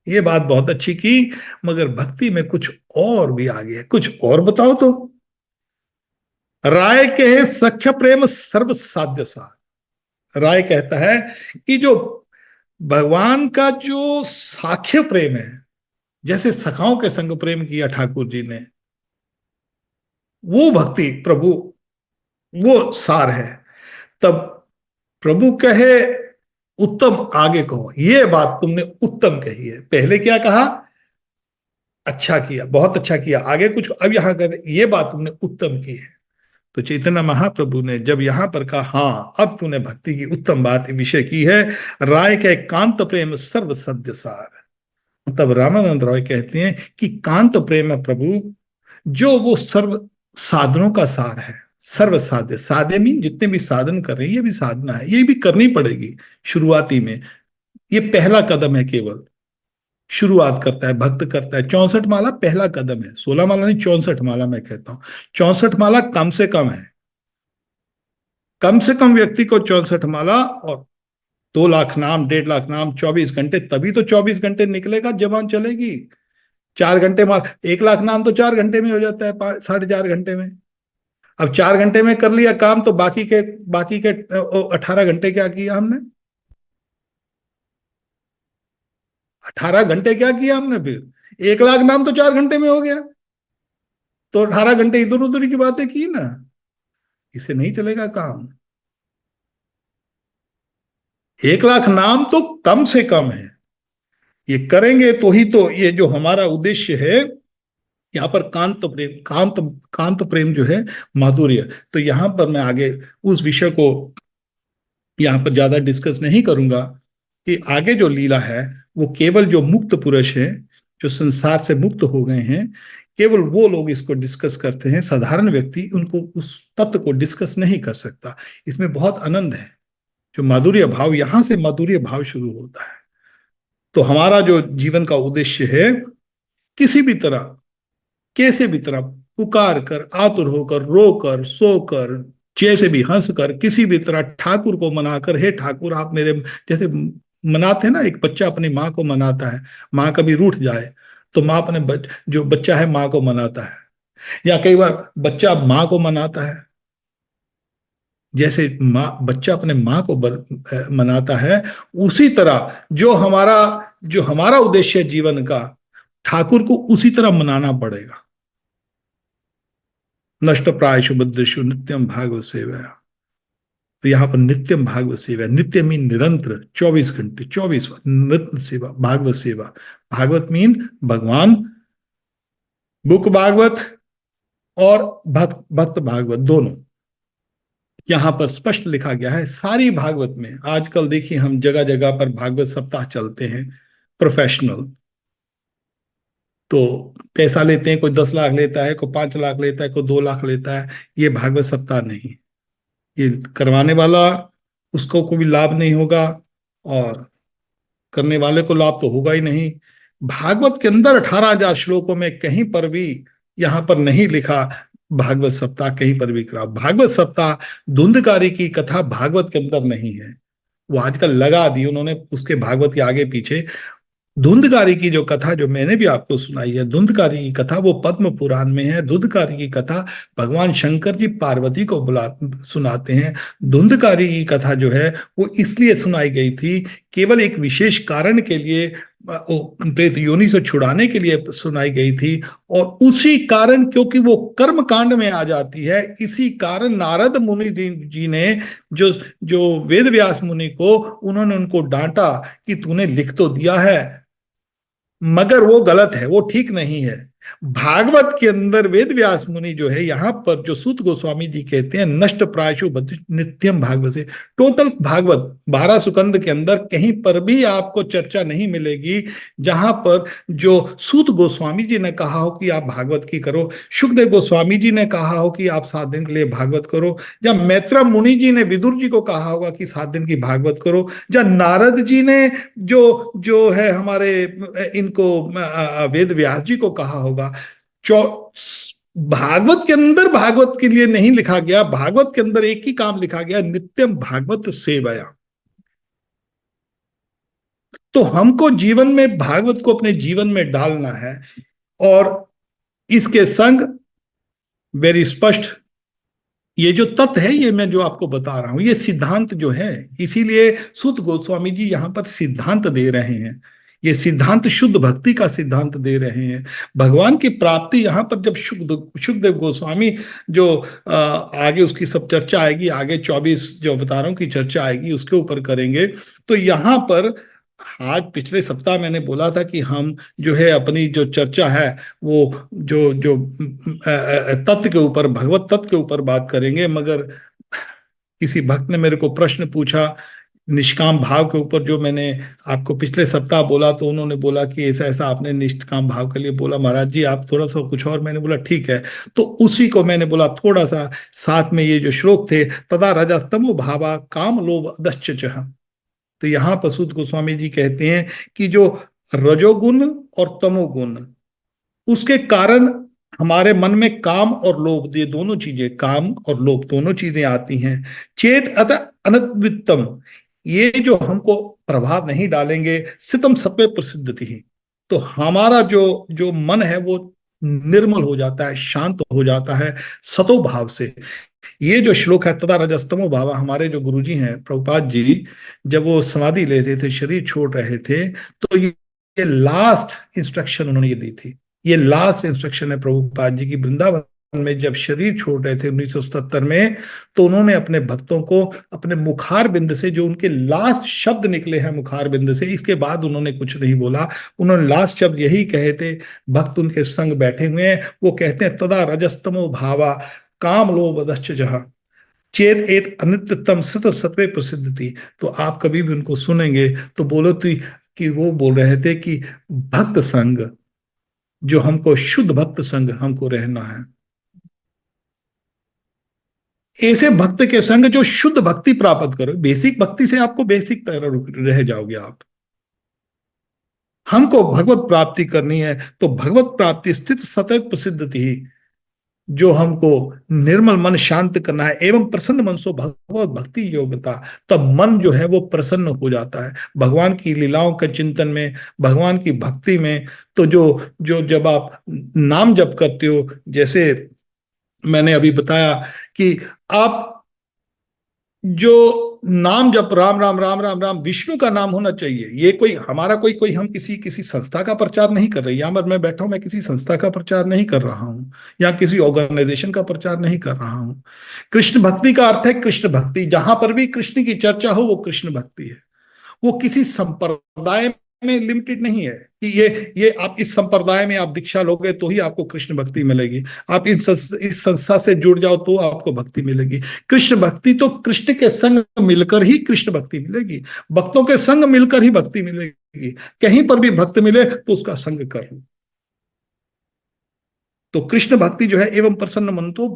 ये बात बहुत अच्छी की, मगर भक्ति में कुछ और भी आगे है, कुछ और बताओ तो। राय कहे सख्य प्रेम सर्व साध्य सार। राय कहता है कि जो भगवान का जो साख्य प्रेम है, जैसे सखाओं के संग प्रेम किया ठाकुर जी ने, वो भक्ति प्रभु, वो सार है। तब प्रभु कहे उत्तम आगे कहो, ये बात तुमने उत्तम कही है। पहले क्या कहा? अच्छा किया, बहुत अच्छा किया, आगे कुछ, अब यहां कर, ये बात तुमने उत्तम की है। तो चैतन्य महाप्रभु ने जब यहां पर कहा, हाँ अब तूने भक्ति की उत्तम बात विषय की है, राय के कांत प्रेम सर्व सद्य सार, तब रामानंद रॉय कहते हैं कि कांत प्रेम है प्रभु, जो वो सर्व साधनों का सार है। सर्व साध्य, साध्य मीन जितने भी साधन कर रहे हैं, ये भी साधना है, ये भी करनी पड़ेगी शुरुआती में। ये पहला कदम है, केवल शुरुआत करता है, भक्त करता है। 64 माला पहला कदम है, 16 माला नहीं, 64 माला मैं कहता हूं। 64 माला कम से कम है, कम से कम व्यक्ति को 64 माला, और 2 लाख नाम, 1.5 लाख नाम, 24 घंटे, तभी तो 24 घंटे निकलेगा, जबान चलेगी। 4 घंटे माल, 1 लाख नाम तो 4 घंटे में हो जाता है, 4.5 घंटे में। अब 4 घंटे में कर लिया काम, तो बाकी के 18 घंटे क्या किया हमने? 18 घंटे क्या किया हमने फिर? 1 लाख नाम तो 4 घंटे में हो गया, तो 18 घंटे इधर उधर की बातें की ना, इससे नहीं चलेगा काम। 1 लाख नाम तो कम से कम है, ये करेंगे तो ही तो, ये जो हमारा उद्देश्य है यहाँ पर, कांत प्रेम, कांत प्रेम जो है, माधुर्य। तो यहां पर मैं आगे उस विषय को यहाँ पर ज्यादा डिस्कस नहीं करूंगा, कि आगे जो लीला है वो केवल जो मुक्त पुरुष है, जो संसार से मुक्त हो गए हैं, केवल वो लोग इसको डिस्कस करते हैं। साधारण व्यक्ति उनको, उस तत्व को डिस्कस नहीं कर सकता। इसमें बहुत आनंद है, जो माधुर्य भाव, यहां से माधुर्य भाव शुरू होता है। तो हमारा जो जीवन का उद्देश्य है, किसी भी तरह, कैसे भी तरह, पुकार कर, आतुर होकर, रोकर, सोकर, जैसे भी हंस कर, किसी भी तरह ठाकुर को मनाकर, हे ठाकुर आप मेरे, जैसे मनाते हैं ना, एक बच्चा अपनी माँ को मनाता है, माँ कभी रूठ जाए तो माँ अपने जो बच्चा है माँ को मनाता है, या कई बार बच्चा माँ को मनाता है। जैसे माँ, बच्चा अपने माँ को मनाता है, उसी तरह जो हमारा उद्देश्य है जीवन का, ठाकुर को उसी तरह मनाना पड़ेगा। नष्ट प्रायशु बुद्धेषु नित्यम भागवत सेवा। तो यहां पर नित्यम भागवत सेवा, नित्य मीन निरंतर, 24 घंटे, 24 नित्य सेवा, भागवत सेवा। भागवत मीन भगवान, बुक भागवत, और भक्त भक्त भागवत, दोनों यहां पर स्पष्ट लिखा गया है। सारी भागवत में, आजकल देखिए हम जगह जगह पर भागवत सप्ताह चलते हैं, प्रोफेशनल, तो पैसा लेते हैं, कोई 10 लाख लेता है, कोई 5 लाख लेता है, कोई 2 लाख लेता है। ये भागवत सप्ताह नहीं, ये करवाने वाला, उसको कोई भी लाभ नहीं होगा, और करने वाले को लाभ तो होगा ही नहीं। भागवत के अंदर 18,000 श्लोकों में कहीं पर भी यहां पर नहीं लिखा भागवत सप्ताह, कहीं पर भी करा भागवत सप्ताह। धुंधकारी की कथा भागवत के अंदर नहीं है, वो आजकल लगा दी उन्होंने उसके भागवत के आगे पीछे। धुंधकारी की जो कथा, जो मैंने भी आपको सुनाई है, धुंधकारी की कथा वो पद्म पुराण में है। धुंधकारी की कथा भगवान शंकर जी पार्वती को सुनाते हैं। धुंधकारी की कथा जो है वो इसलिए सुनाई गई थी, केवल एक विशेष कारण के लिए, प्रेत योनि से छुड़ाने के लिए सुनाई गई थी। और उसी कारण, क्योंकि वो कर्म कांड में आ जाती है, इसी कारण नारद मुनि जी ने, जो जो वेद व्यास मुनि को, उन्होंने उनको डांटा कि तूने लिख तो दिया है, मगर वो गलत है, वो ठीक नहीं है। भागवत के अंदर वेद व्यास मुनि जो है, यहां पर जो सूत गोस्वामी जी कहते हैं नष्ट प्रायशु नित्यम भागवत से, टोटल भागवत 12 सुकंद के अंदर कहीं पर भी आपको चर्चा नहीं मिलेगी जहां पर जो सूत गोस्वामी जी ने कहा हो कि आप भागवत की करो, शुकदेव गोस्वामी जी ने कहा हो कि आप 7 दिन के लिए भागवत करो, या मैत्रा मुनि जी ने विदुर जी को कहा होगा कि 7 दिन की भागवत करो, या नारद जी ने जो जो है हमारे इनको वेद व्यास जी को कहा होगा। चौ भागवत के अंदर भागवत के लिए नहीं लिखा गया, भागवत के अंदर एक ही काम लिखा गया, नित्यम भागवत सेवया। तो हमको जीवन में भागवत को अपने जीवन में डालना है, और इसके संग वेरी स्पष्ट ये जो तत्व है, ये मैं जो आपको बता रहा हूं, ये सिद्धांत जो है, इसीलिए सुत गोस्वामी जी यहां पर सिद्धांत दे रहे हैं। ये सिद्धांत शुद्ध भक्ति का सिद्धांत दे रहे हैं। भगवान की प्राप्ति यहां पर जब सुखदेव गोस्वामी जो आगे उसकी सब चर्चा आएगी, आगे 24 जो अवतारों की चर्चा आएगी उसके ऊपर करेंगे। तो यहां पर आज पिछले सप्ताह मैंने बोला था कि हम जो है अपनी जो चर्चा है वो जो जो तत्व के ऊपर, भगवत तत्व के ऊपर बात करेंगे, मगर किसी भक्त ने मेरे को प्रश्न पूछा निष्काम भाव के ऊपर, जो मैंने आपको पिछले सप्ताह बोला, तो उन्होंने बोला कि ऐसा ऐसा आपने निष्काम भाव के लिए बोला महाराज जी, आप थोड़ा सा कुछ और। मैंने बोला ठीक है। तो उसी को मैंने बोला थोड़ा सा साथ में, ये जो श्लोक थे, तदा रजस्तमो भावा काम लोभ अदश्च। तो यहां पसूत गोस्वामी जी कहते हैं कि जो रजोगुण और तमोगुण, उसके कारण हमारे मन में काम और लोभ, ये दोनों चीजें, काम और लोभ दोनों चीजें आती हैं। चेत अतः अनद्वित्तम, ये जो हमको प्रभाव नहीं डालेंगे, सितम सत्वे प्रसिद्धति ही, तो हमारा जो जो मन है वो निर्मल हो जाता है, शांत हो जाता है सतो भाव से। ये जो श्लोक है तथा रजस्तमो भावा, हमारे जो गुरुजी हैं प्रभुपाद जी, जब वो समाधि ले रहे थे, शरीर छोड़ रहे थे, तो ये लास्ट इंस्ट्रक्शन उन्होंने ये दी थी। ये लास्ट इंस्ट्रक्शन है प्रभुपाद जी की। वृंदावन में जब शरीर छोड़ रहे थे 1977 में, तो उन्होंने अपने भक्तों को अपने मुखार बिंद से, जो उनके लास्ट शब्द निकले हैं मुखार बिंद से, इसके बाद उन्होंने कुछ नहीं बोला, उन्होंने लास्ट शब्द यही कहे थे। भक्त उनके संग बैठे हुए हैं, वो कहते हैं तदा रजस्तमो भावा काम लोभ दश्च जहा चेत एत अनित्यतम सत सत्वे प्रसिद्ध थी। तो आप कभी भी उनको सुनेंगे तो बोलो तो कि वो बोल रहे थे कि भक्त संग, जो हमको शुद्ध भक्त संग हमको रहना है, ऐसे भक्त के संग जो शुद्ध भक्ति प्राप्त करो। बेसिक भक्ति से आपको बेसिक तरह रह जाओगे आप। हमको भगवत प्राप्ति करनी है, तो भगवत प्राप्ति स्थित सतत प्रसिद्ध थी, जो हमको निर्मल मन शांत करना है, एवं प्रसन्न मन सो भगवत भक्ति योग्यता, तब मन जो है वो प्रसन्न हो जाता है भगवान की लीलाओं के चिंतन में, भगवान की भक्ति में। तो जो जो जब आप नाम जप करते हो, जैसे मैंने अभी बताया कि आप जो नाम जप, राम राम राम राम राम, विष्णु का नाम होना चाहिए। ये कोई हमारा कोई कोई हम किसी किसी संस्था का प्रचार नहीं कर रहे, यहां पर मैं बैठा हूं, मैं किसी संस्था का प्रचार नहीं कर रहा हूं, या किसी ऑर्गेनाइजेशन का प्रचार नहीं कर रहा हूं। कृष्ण भक्ति का अर्थ है कृष्ण भक्ति, जहां पर भी कृष्ण की चर्चा हो वो कृष्ण भक्ति है। वो किसी संप्रदाय में लिमिटेड नहीं है कि ये आप इस संप्रदाय में आप दीक्षा लोगे तो ही आपको कृष्ण भक्ति मिलेगी, आप इस संस्था से जुड़ जाओ तो आपको भक्ति मिलेगी। कृष्ण भक्ति तो कृष्ण के संग मिलकर ही कृष्ण भक्ति मिलेगी, भक्तों के संग मिलकर ही भक्ति मिलेगी। कहीं पर भी भक्त मिले तो उसका संग कर लो। तो कृष्ण भक्ति जो है, एवं प्रसन्न मन तो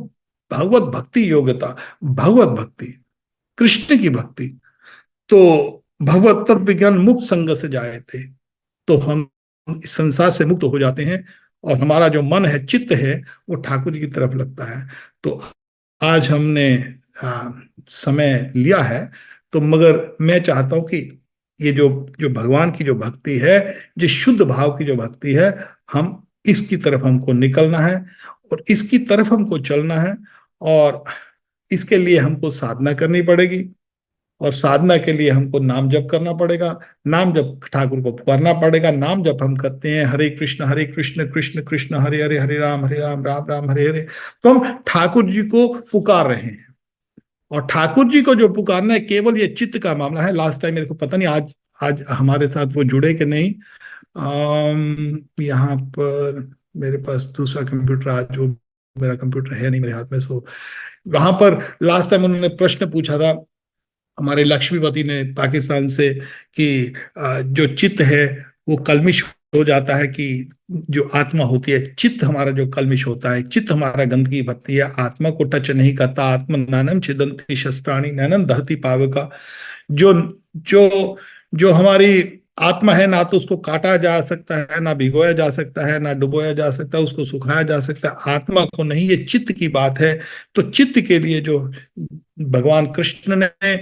भगवत भक्ति योग्यता, भगवत भक्ति, कृष्ण की भक्ति। तो भगवत तत्व विज्ञान मुक्त संग से जाए थे, तो हम इस संसार से मुक्त हो जाते हैं, और हमारा जो मन है, चित्त है, वो ठाकुर जी की तरफ लगता है। तो आज हमने समय लिया है, तो मगर मैं चाहता हूं कि ये जो जो भगवान की जो भक्ति है, जो शुद्ध भाव की जो भक्ति है, हम इसकी तरफ हमको निकलना है, और इसकी तरफ हमको चलना है। और इसके लिए हमको साधना करनी पड़ेगी, और साधना के लिए हमको नाम जप करना पड़ेगा, नाम जप ठाकुर को पुकारना पड़ेगा। नाम जप हम करते हैं हरे कृष्ण कृष्ण कृष्ण हरे हरे, हरे राम राम राम हरे हरे। तो हम ठाकुर जी को पुकार रहे हैं, और ठाकुर जी को जो पुकारना है, केवल ये चित्त का मामला है। लास्ट टाइम मेरे को पता नहीं आज आज हमारे साथ वो जुड़े कि नहीं, यहाँ पर मेरे पास दूसरा कंप्यूटर, आज वो मेरा कंप्यूटर है नहीं मेरे हाथ में। सो वहां पर लास्ट टाइम उन्होंने प्रश्न पूछा था हमारे लक्ष्मीपति ने पाकिस्तान से कि जो चित्त है वो कलमिश हो जाता है कि जो आत्मा होती है, चित्त हमारा जो कलमिश होता है, चित्त हमारा गंदगी भरती है, आत्मा को टच नहीं करता। आत्मा नानम छिदंती शस्त्राणी नैनम दहती पावका। जो जो जो हमारी आत्मा है, ना तो उसको काटा जा सकता है, ना भिगोया जा सकता है, ना डुबोया जा सकता है, उसको सुखाया जा सकता है, आत्मा को नहीं। ये चित्त की बात है। तो चित्त के लिए जो भगवान कृष्ण ने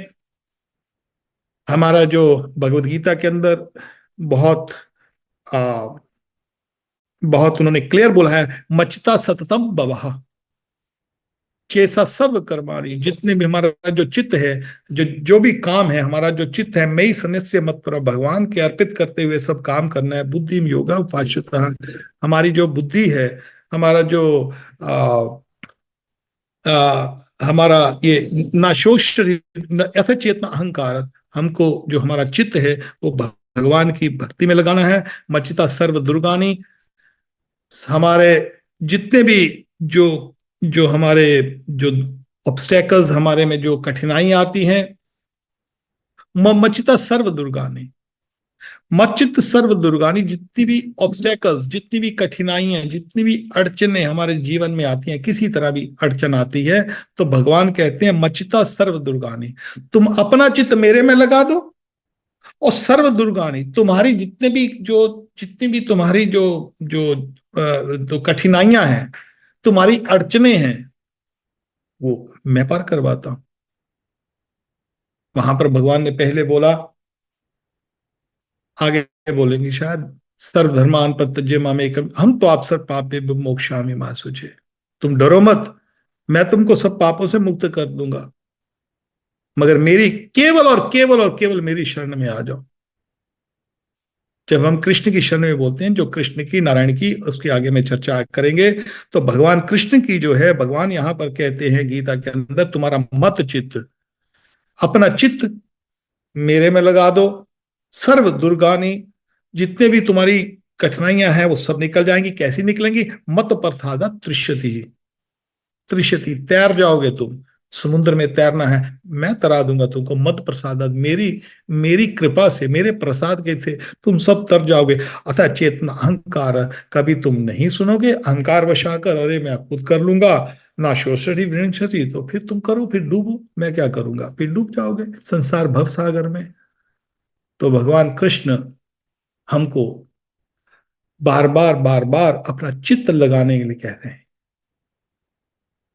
हमारा जो भगवत गीता के अंदर बहुत आ, बहुत उन्होंने क्लियर बोला है, मच्चिता सततम भवः चेसा सर्व कर्माणि। जितने भी हमारा जो चित्त है, जो जो भी काम है, हमारा जो चित्त है, मई सन्यस्य मत पर भगवान के अर्पित करते हुए सब काम करना है। बुद्धि योगा उपाश्रितः। हमारी जो बुद्धि है, हमारा जो हमारा ये नाशोष यथ चेतना अहंकार, हमको जो हमारा चित्त है वो भगवान की भक्ति में लगाना है। मचिता सर्व दुर्गानी। हमारे जितने भी जो जो हमारे जो ऑब्स्टेकल्स, हमारे में जो कठिनाई आती हैं, मचिता सर्व दुर्गानी। मच्चित सर्व दुर्गानी। जितनी भी ऑब्स्टेकल्स, जितनी भी कठिनाइयां, जितनी भी अड़चने हमारे जीवन में आती हैं, किसी तरह भी अड़चन आती है, तो भगवान कहते हैं मच्चिता सर्व दुर्गानी, तुम अपना चित्त मेरे में लगा दो। और सर्व दुर्गानी, तुम्हारी जितनी भी तुम्हारी जो कठिनाइयां हैं, तुम्हारी अड़चने हैं, वो मैं पार करवाता हूं। वहां पर भगवान ने पहले बोला, आगे बोलेंगे शायद, सर्वधर्मान परित्यज्य मामेकम हम तो आप सब पापे मोक्षामि मां सुचे। तुम डरो मत, मैं तुमको सब पापों से मुक्त कर दूंगा, मगर मेरी केवल और केवल और केवल मेरी शरण में आ जाओ। जब हम कृष्ण की शरण में बोलते हैं, जो कृष्ण की, नारायण की, उसके आगे में चर्चा करेंगे, तो भगवान कृष्ण की जो है, भगवान यहां पर कहते हैं गीता के अंदर, तुम्हारा मत चित्त, अपना चित्त मेरे में लगा दो। सर्व दुर्गानी, जितने भी तुम्हारी कठिनाइयां हैं वो सब निकल जाएंगी। कैसी निकलेंगी? मत प्रसादा त्रिशति। त्रिशति, तैर जाओगे तुम। समुद्र में तैरना है, मैं तरा दूंगा तुमको। मत प्रसाद, मेरी मेरी कृपा से, मेरे प्रसाद के से तुम सब तर जाओगे। अतः चेतना अहंकार, कभी तुम नहीं सुनोगे अहंकार वशाकर, अरे मैं खुद कर लूंगा, ना शोषणी विंशति, तो फिर तुम करो, फिर डूबो, मैं क्या करूंगा, फिर डूब जाओगे संसार भव सागर में। तो भगवान कृष्ण हमको बार बार बार बार अपना चित्त लगाने के लिए कह रहे हैं।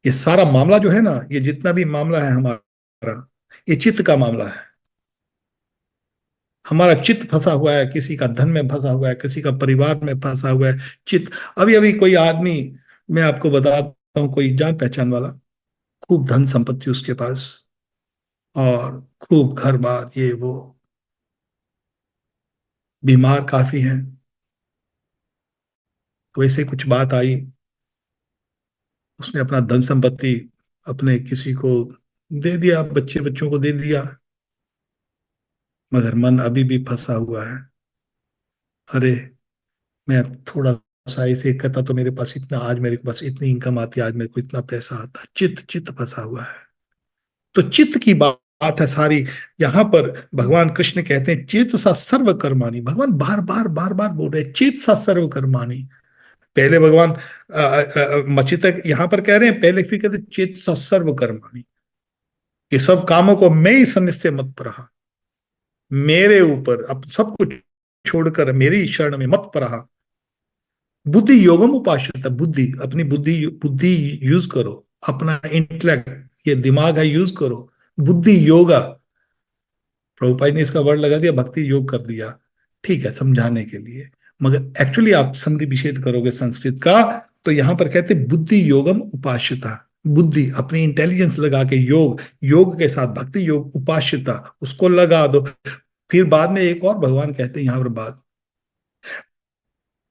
ये सारा मामला जो है ना, ये जितना भी मामला है हमारा, ये चित्त का मामला है। हमारा चित्त फंसा हुआ है, किसी का धन में फंसा हुआ है, किसी का परिवार में फंसा हुआ है चित्त। अभी अभी कोई आदमी, मैं आपको बताता हूँ, कोई जान पहचान वाला, खूब धन संपत्ति उसके पास, और खूब घर बार ये वो, बीमार काफी है। तो ऐसे कुछ बात आई, उसने अपना धन संपत्ति अपने किसी को दे दिया, बच्चे बच्चों को दे दिया, मगर मन अभी भी फंसा हुआ है। अरे मैं थोड़ा सा ऐसे करता तो मेरे पास इतना, आज मेरे पास इतनी इनकम आती, आज मेरे को इतना पैसा आता। चित्त चित्त फंसा हुआ है। तो चित्त की बात है सारी। यहां पर भगवान कृष्ण कहते हैं चेत सा सर्व कर्माणी। भगवान बार बार बार बार बोल रहे हैं चेत सा सर्व कर्माणी। पहले भगवान मचित यहां पर कह रहे हैं, पहले फिर कहते चेत सा सर्व कर्माणी। ये सब कामों को मैं ही सन्निस्य मत रहा, मेरे ऊपर अब सब कुछ छोड़कर मेरी शरण में मत रहा। बुद्धि योगम उपाश्रित, बुद्धि, अपनी बुद्धि बुद्धि यूज करो, अपना इंटेलेक्ट, ये दिमाग है, यूज करो। बुद्धि योगा, प्रभुपाद ने इसका वर्ड लगा दिया, भक्ति योग कर दिया, ठीक है, समझाने के लिए। मगर एक्चुअली आप संधि विच्छेद करोगे संस्कृत का, तो यहां पर कहते बुद्धि योगम उपाश्रिता। बुद्धि, अपनी इंटेलिजेंस लगा के, योग, योग के साथ भक्ति योग, उपाश्रिता, उसको लगा दो। फिर बाद में एक और भगवान कहते हैं यहां पर बात,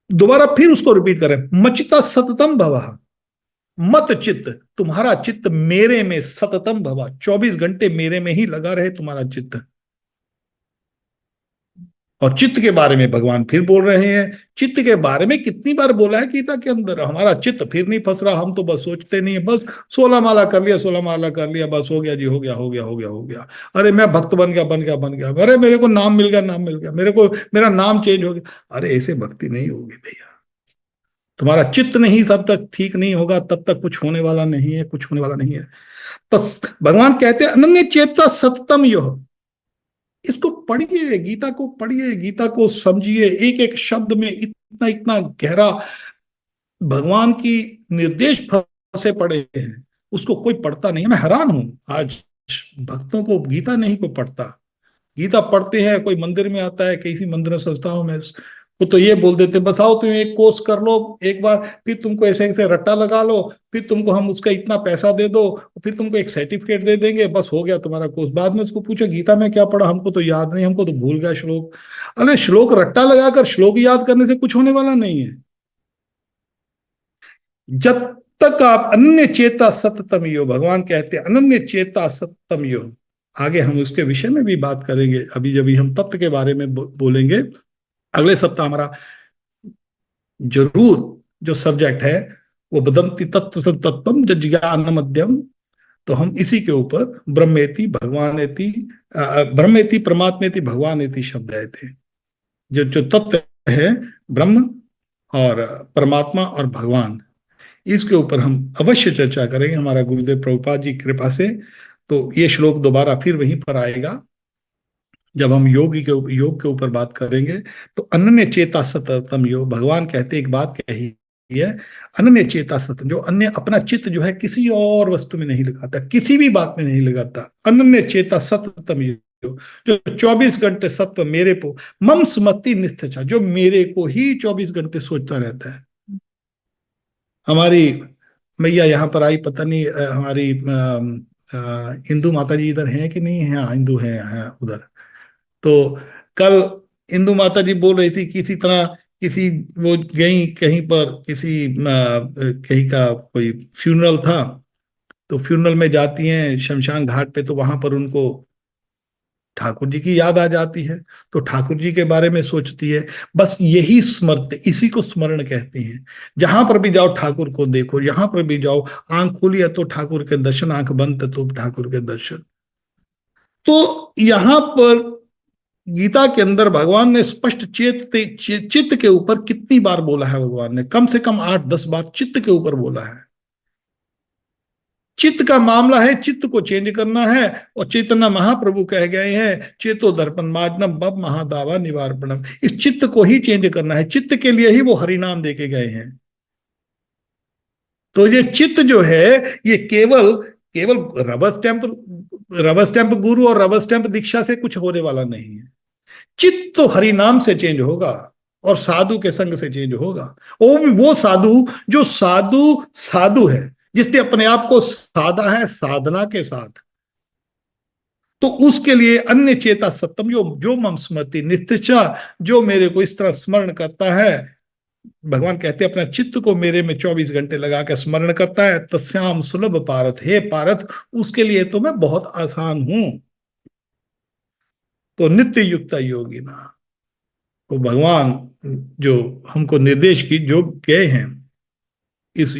दोबारा फिर उसको रिपीट करें, मचिता सततम भवः। मत चित्त, तुम्हारा चित्त मेरे में सततम भवा, 24 घंटे मेरे में ही लगा रहे तुम्हारा चित्त। और चित्त के बारे में भगवान फिर बोल रहे हैं। चित्त के बारे में कितनी बार बोला है गीता के अंदर, हमारा चित्त फिर नहीं फंस रहा, हम तो बस सोचते नहीं है, बस 16 माला कर लिया, 16 माला कर लिया, बस हो गया जी, हो गया हो गया हो गया हो गया। अरे मैं भक्त बन गया बन गया बन गया, अरे मेरे को नाम मिल गया नाम मिल गया, मेरे को मेरा नाम चेंज हो गया। अरे ऐसे भक्ति नहीं होगी भैया। तुम्हारा चित्त नहीं सब तक ठीक नहीं होगा तब तक कुछ होने वाला नहीं है, कुछ होने वाला नहीं है। तो भगवान कहते हैं अनन्य चेता सततम यो। इसको पढ़िए, गीता को पढ़िए, गीता को समझिए, एक एक शब्द में इतना इतना गहरा भगवान की निर्देश फंसे पड़े हैं। उसको कोई पढ़ता नहीं है। मैं हैरान हूं आज भक्तों को गीता नहीं को पढ़ता। गीता पढ़ते हैं, कोई मंदिर में आता है, किसी मंदिर संस्थाओं में, वो तो ये बोल देते बस आओ तुम एक कोर्स कर लो एक बार, फिर तुमको ऐसे ऐसे रट्टा लगा लो, फिर तुमको हम उसका इतना पैसा दे दो, फिर तुमको एक सर्टिफिकेट दे देंगे, बस हो गया तुम्हारा कोर्स। बाद में उसको पूछो गीता में क्या पढ़ा, हमको तो याद नहीं, हमको तो भूल गया श्लोक। अरे श्लोक रट्टा लगाकर श्लोक याद करने से कुछ होने वाला नहीं है। जब तक आप अनन्य चेता सततम यो, भगवान कहते हैं अनन्य चेता सततम यो। आगे हम उसके विषय में भी बात करेंगे, अभी जब हम तत्व के बारे में बोलेंगे। अगले सप्ताह हमारा जरूर जो सब्जेक्ट है वो बदंती तत्व से तत्वम ज्ञान मध्यम। तो हम इसी के ऊपर ब्रह्मेति भगवानेति, ब्रह्मेति परमात्मेति भगवानेति शब्द आए थे। जो जो तत्व है ब्रह्म और परमात्मा और भगवान, इसके ऊपर हम अवश्य चर्चा करेंगे हमारा गुरुदेव प्रभुपाद जी की कृपा से। तो ये श्लोक दोबारा फिर वहीं पर आएगा जब हम योग के ऊपर बात करेंगे। तो अनन्य चेता सततम योग, भगवान कहते एक बात कही है, अनन्य चेता सततम, जो अन्य अपना चित्त जो है किसी और वस्तु में नहीं लगाता, किसी भी बात में नहीं लगाता। अनन्य चेता सततम योग, जो 24 घंटे सत्व मेरे को मम स्मृति निष्ठा, जो मेरे को ही 24 घंटे सोचता रहता है। हमारी मैया यहाँ पर आई, पता नहीं हमारी हिंदू माता जी इधर हैं कि नहीं है? हाँ हिंदू है उधर। तो कल इंदु माता जी बोल रही थी किसी तरह, किसी वो गई कहीं पर, किसी कहीं का कोई फ्यूनरल था, तो फ्यूनरल में जाती हैं शमशान घाट पे, तो वहां पर उनको ठाकुर जी की याद आ जाती है, तो ठाकुर जी के बारे में सोचती है। बस यही स्मृति, इसी को स्मरण कहते हैं। जहां पर भी जाओ ठाकुर को देखो, जहां पर भी जाओ, आंख खुली है तो ठाकुर के दर्शन, आंख बंद है तो ठाकुर के दर्शन। तो यहां पर गीता के अंदर भगवान ने स्पष्ट चित्त के ऊपर कितनी बार बोला है? भगवान ने कम से कम 8-10 बार चित्त के ऊपर बोला है। चित्त का मामला है, चित्त को चेंज करना है। और चैतन्य महाप्रभु कह गए हैं चेतो दर्पण मार्जनम बब महादावा निवारणम, इस चित्त को ही चेंज करना है। चित्त के लिए ही वो हरिनाम देके गए हैं। तो ये चित्त जो है ये केवल केवल रबर स्टैंप गुरु और रबर स्टैंप दीक्षा से कुछ होने वाला नहीं है। चित्त तो हरि नाम से चेंज होगा और साधु के संग से चेंज होगा। वो भी वो साधु जो साधु साधु है, जिसने अपने आप को साधा है साधना के साथ। तो उसके लिए अन्य चेता सत्यम जो मम स्मृति नित्यचा, जो मेरे को इस तरह स्मरण करता है, भगवान कहते हैं अपना चित्त को मेरे में 24 घंटे लगा कर स्मरण करता है, तस्याम सुलभ पारथ, हे पारथ उसके लिए तो मैं बहुत आसान हूं। तो नित्य युक्ता योगी ना, तो भगवान जो हमको निर्देश की जो गए हैं, इस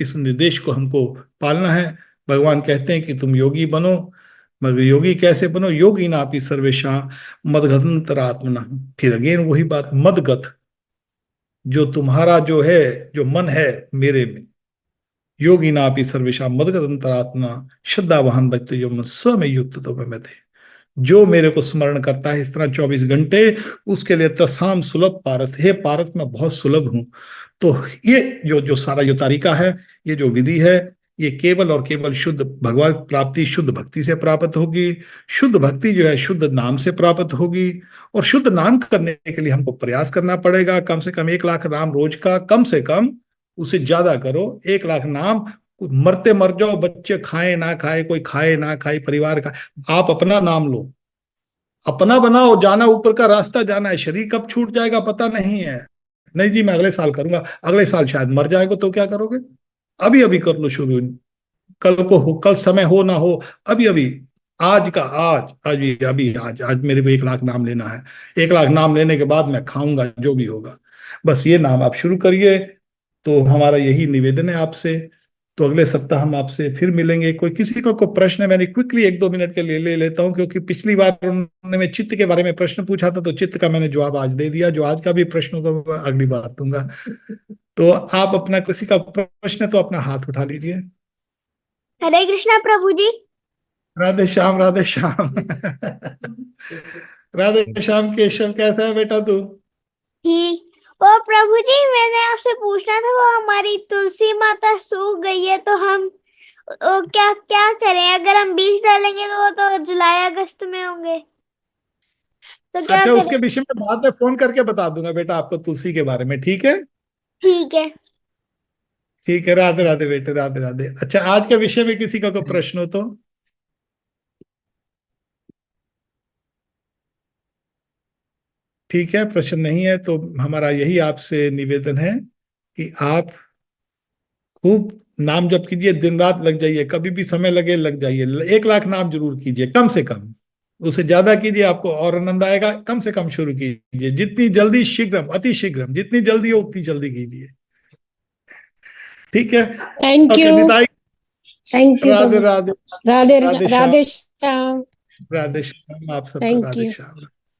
इस निर्देश को हमको पालना है। भगवान कहते हैं कि तुम योगी बनो, मगर योगी कैसे बनो? योगी नापि सर्वेशा मदगतंतरात्मना। फिर अगेन वही बात, मदगत, जो तुम्हारा जो है, जो मन है मेरे में, योगी नापि सर्वेशा मदगतंतरात्मना श्रद्धा वहन भक्ति जो मन स में युक्त तो मैं थे। जो मेरे को स्मरण करता है इस तरह 24 घंटे, उसके लिए तसाम सुलभ पारथ, हे पारथ मैं बहुत सुलभ हूं। तो ये जो जो सारा जो तरीका है, ये जो विधि है, ये केवल और केवल शुद्ध भगवत प्राप्ति, शुद्ध भक्ति से प्राप्त होगी। शुद्ध भक्ति जो है शुद्ध नाम से प्राप्त होगी। और शुद्ध नाम करने के लिए हमको प्रयास करना पड़ेगा। कम से कम 1 लाख नाम रोज का, कम से कम, उसे ज्यादा करो 1 लाख नाम। मरते मर जाओ, बच्चे खाए ना खाए, कोई खाए ना खाए, परिवार का, आप अपना नाम लो, अपना बनाओ। जाना ऊपर का रास्ता जाना है, शरीर कब छूट जाएगा पता नहीं है। नहीं जी मैं अगले साल करूंगा, अगले साल शायद मर जाएगा तो क्या करोगे? अभी अभी कर लो शुरू, कल को हो, कल समय हो ना हो, अभी अभी आज का आज, आज मेरे को 1 लाख नाम लेना है। 1 लाख नाम लेने के बाद मैं खाऊंगा जो भी होगा। बस ये नाम आप शुरू करिए। तो हमारा यही निवेदन है आपसे। तो अगले सप्ताह हम आपसे फिर मिलेंगे। कोई किसी को प्रश्न है, मैंने क्विकली 1-2 मिनट के लिए ले लेता हूँ, क्योंकि पिछली बार उन्होंने मैं चित्त के बारे में प्रश्न पूछा था, तो चित्त का मैंने जवाब आज दे दिया। जो आज का भी प्रश्न को अगली बार दूंगा। तो आप अपना किसी का प्रश्न है तो अपना हाथ उठा लीजिए। हरे कृष्णा प्रभु जी। राधे श्याम, राधे श्याम। राधे श्याम। केशव, कैसा है बेटा तू? ठीक। ओ प्रभु जी, मैंने आपसे पूछना था, वो हमारी तुलसी माता सूख गई है, तो हम क्या क्या करें? अगर हम बीज डालेंगे तो वो तो जुलाई अगस्त में होंगे, तो क्या अच्छा, करें? उसके विषय में बाद में फोन करके बता दूंगा बेटा आपको, तुलसी के बारे में। ठीक है? ठीक है। ठीक है। राधे राधे बेटे, राधे राधे। अच्छा, आज के विषय में किसी का कोई प्रश्न हो तो? ठीक है, प्रश्न नहीं है तो हमारा यही आपसे निवेदन है कि आप खूब नाम जप कीजिए, दिन रात लग जाइए, कभी भी समय लगे लग जाइए। 1 लाख नाम जरूर कीजिए, कम से कम। उसे ज्यादा कीजिए आपको और आनंद आएगा। कम से कम शुरू कीजिए, जितनी जल्दी, शीघ्रम, अति शीघ्रम, जितनी जल्दी हो उतनी जल्दी कीजिए। ठीक है? Thank okay, you. Nitai. Thank you Radhe Prabhu. Radhe. Radhe Radhe Shyam. Radhe Shyam. Radhe Shyam, आप सबको थैंक राधे यू। श्याम।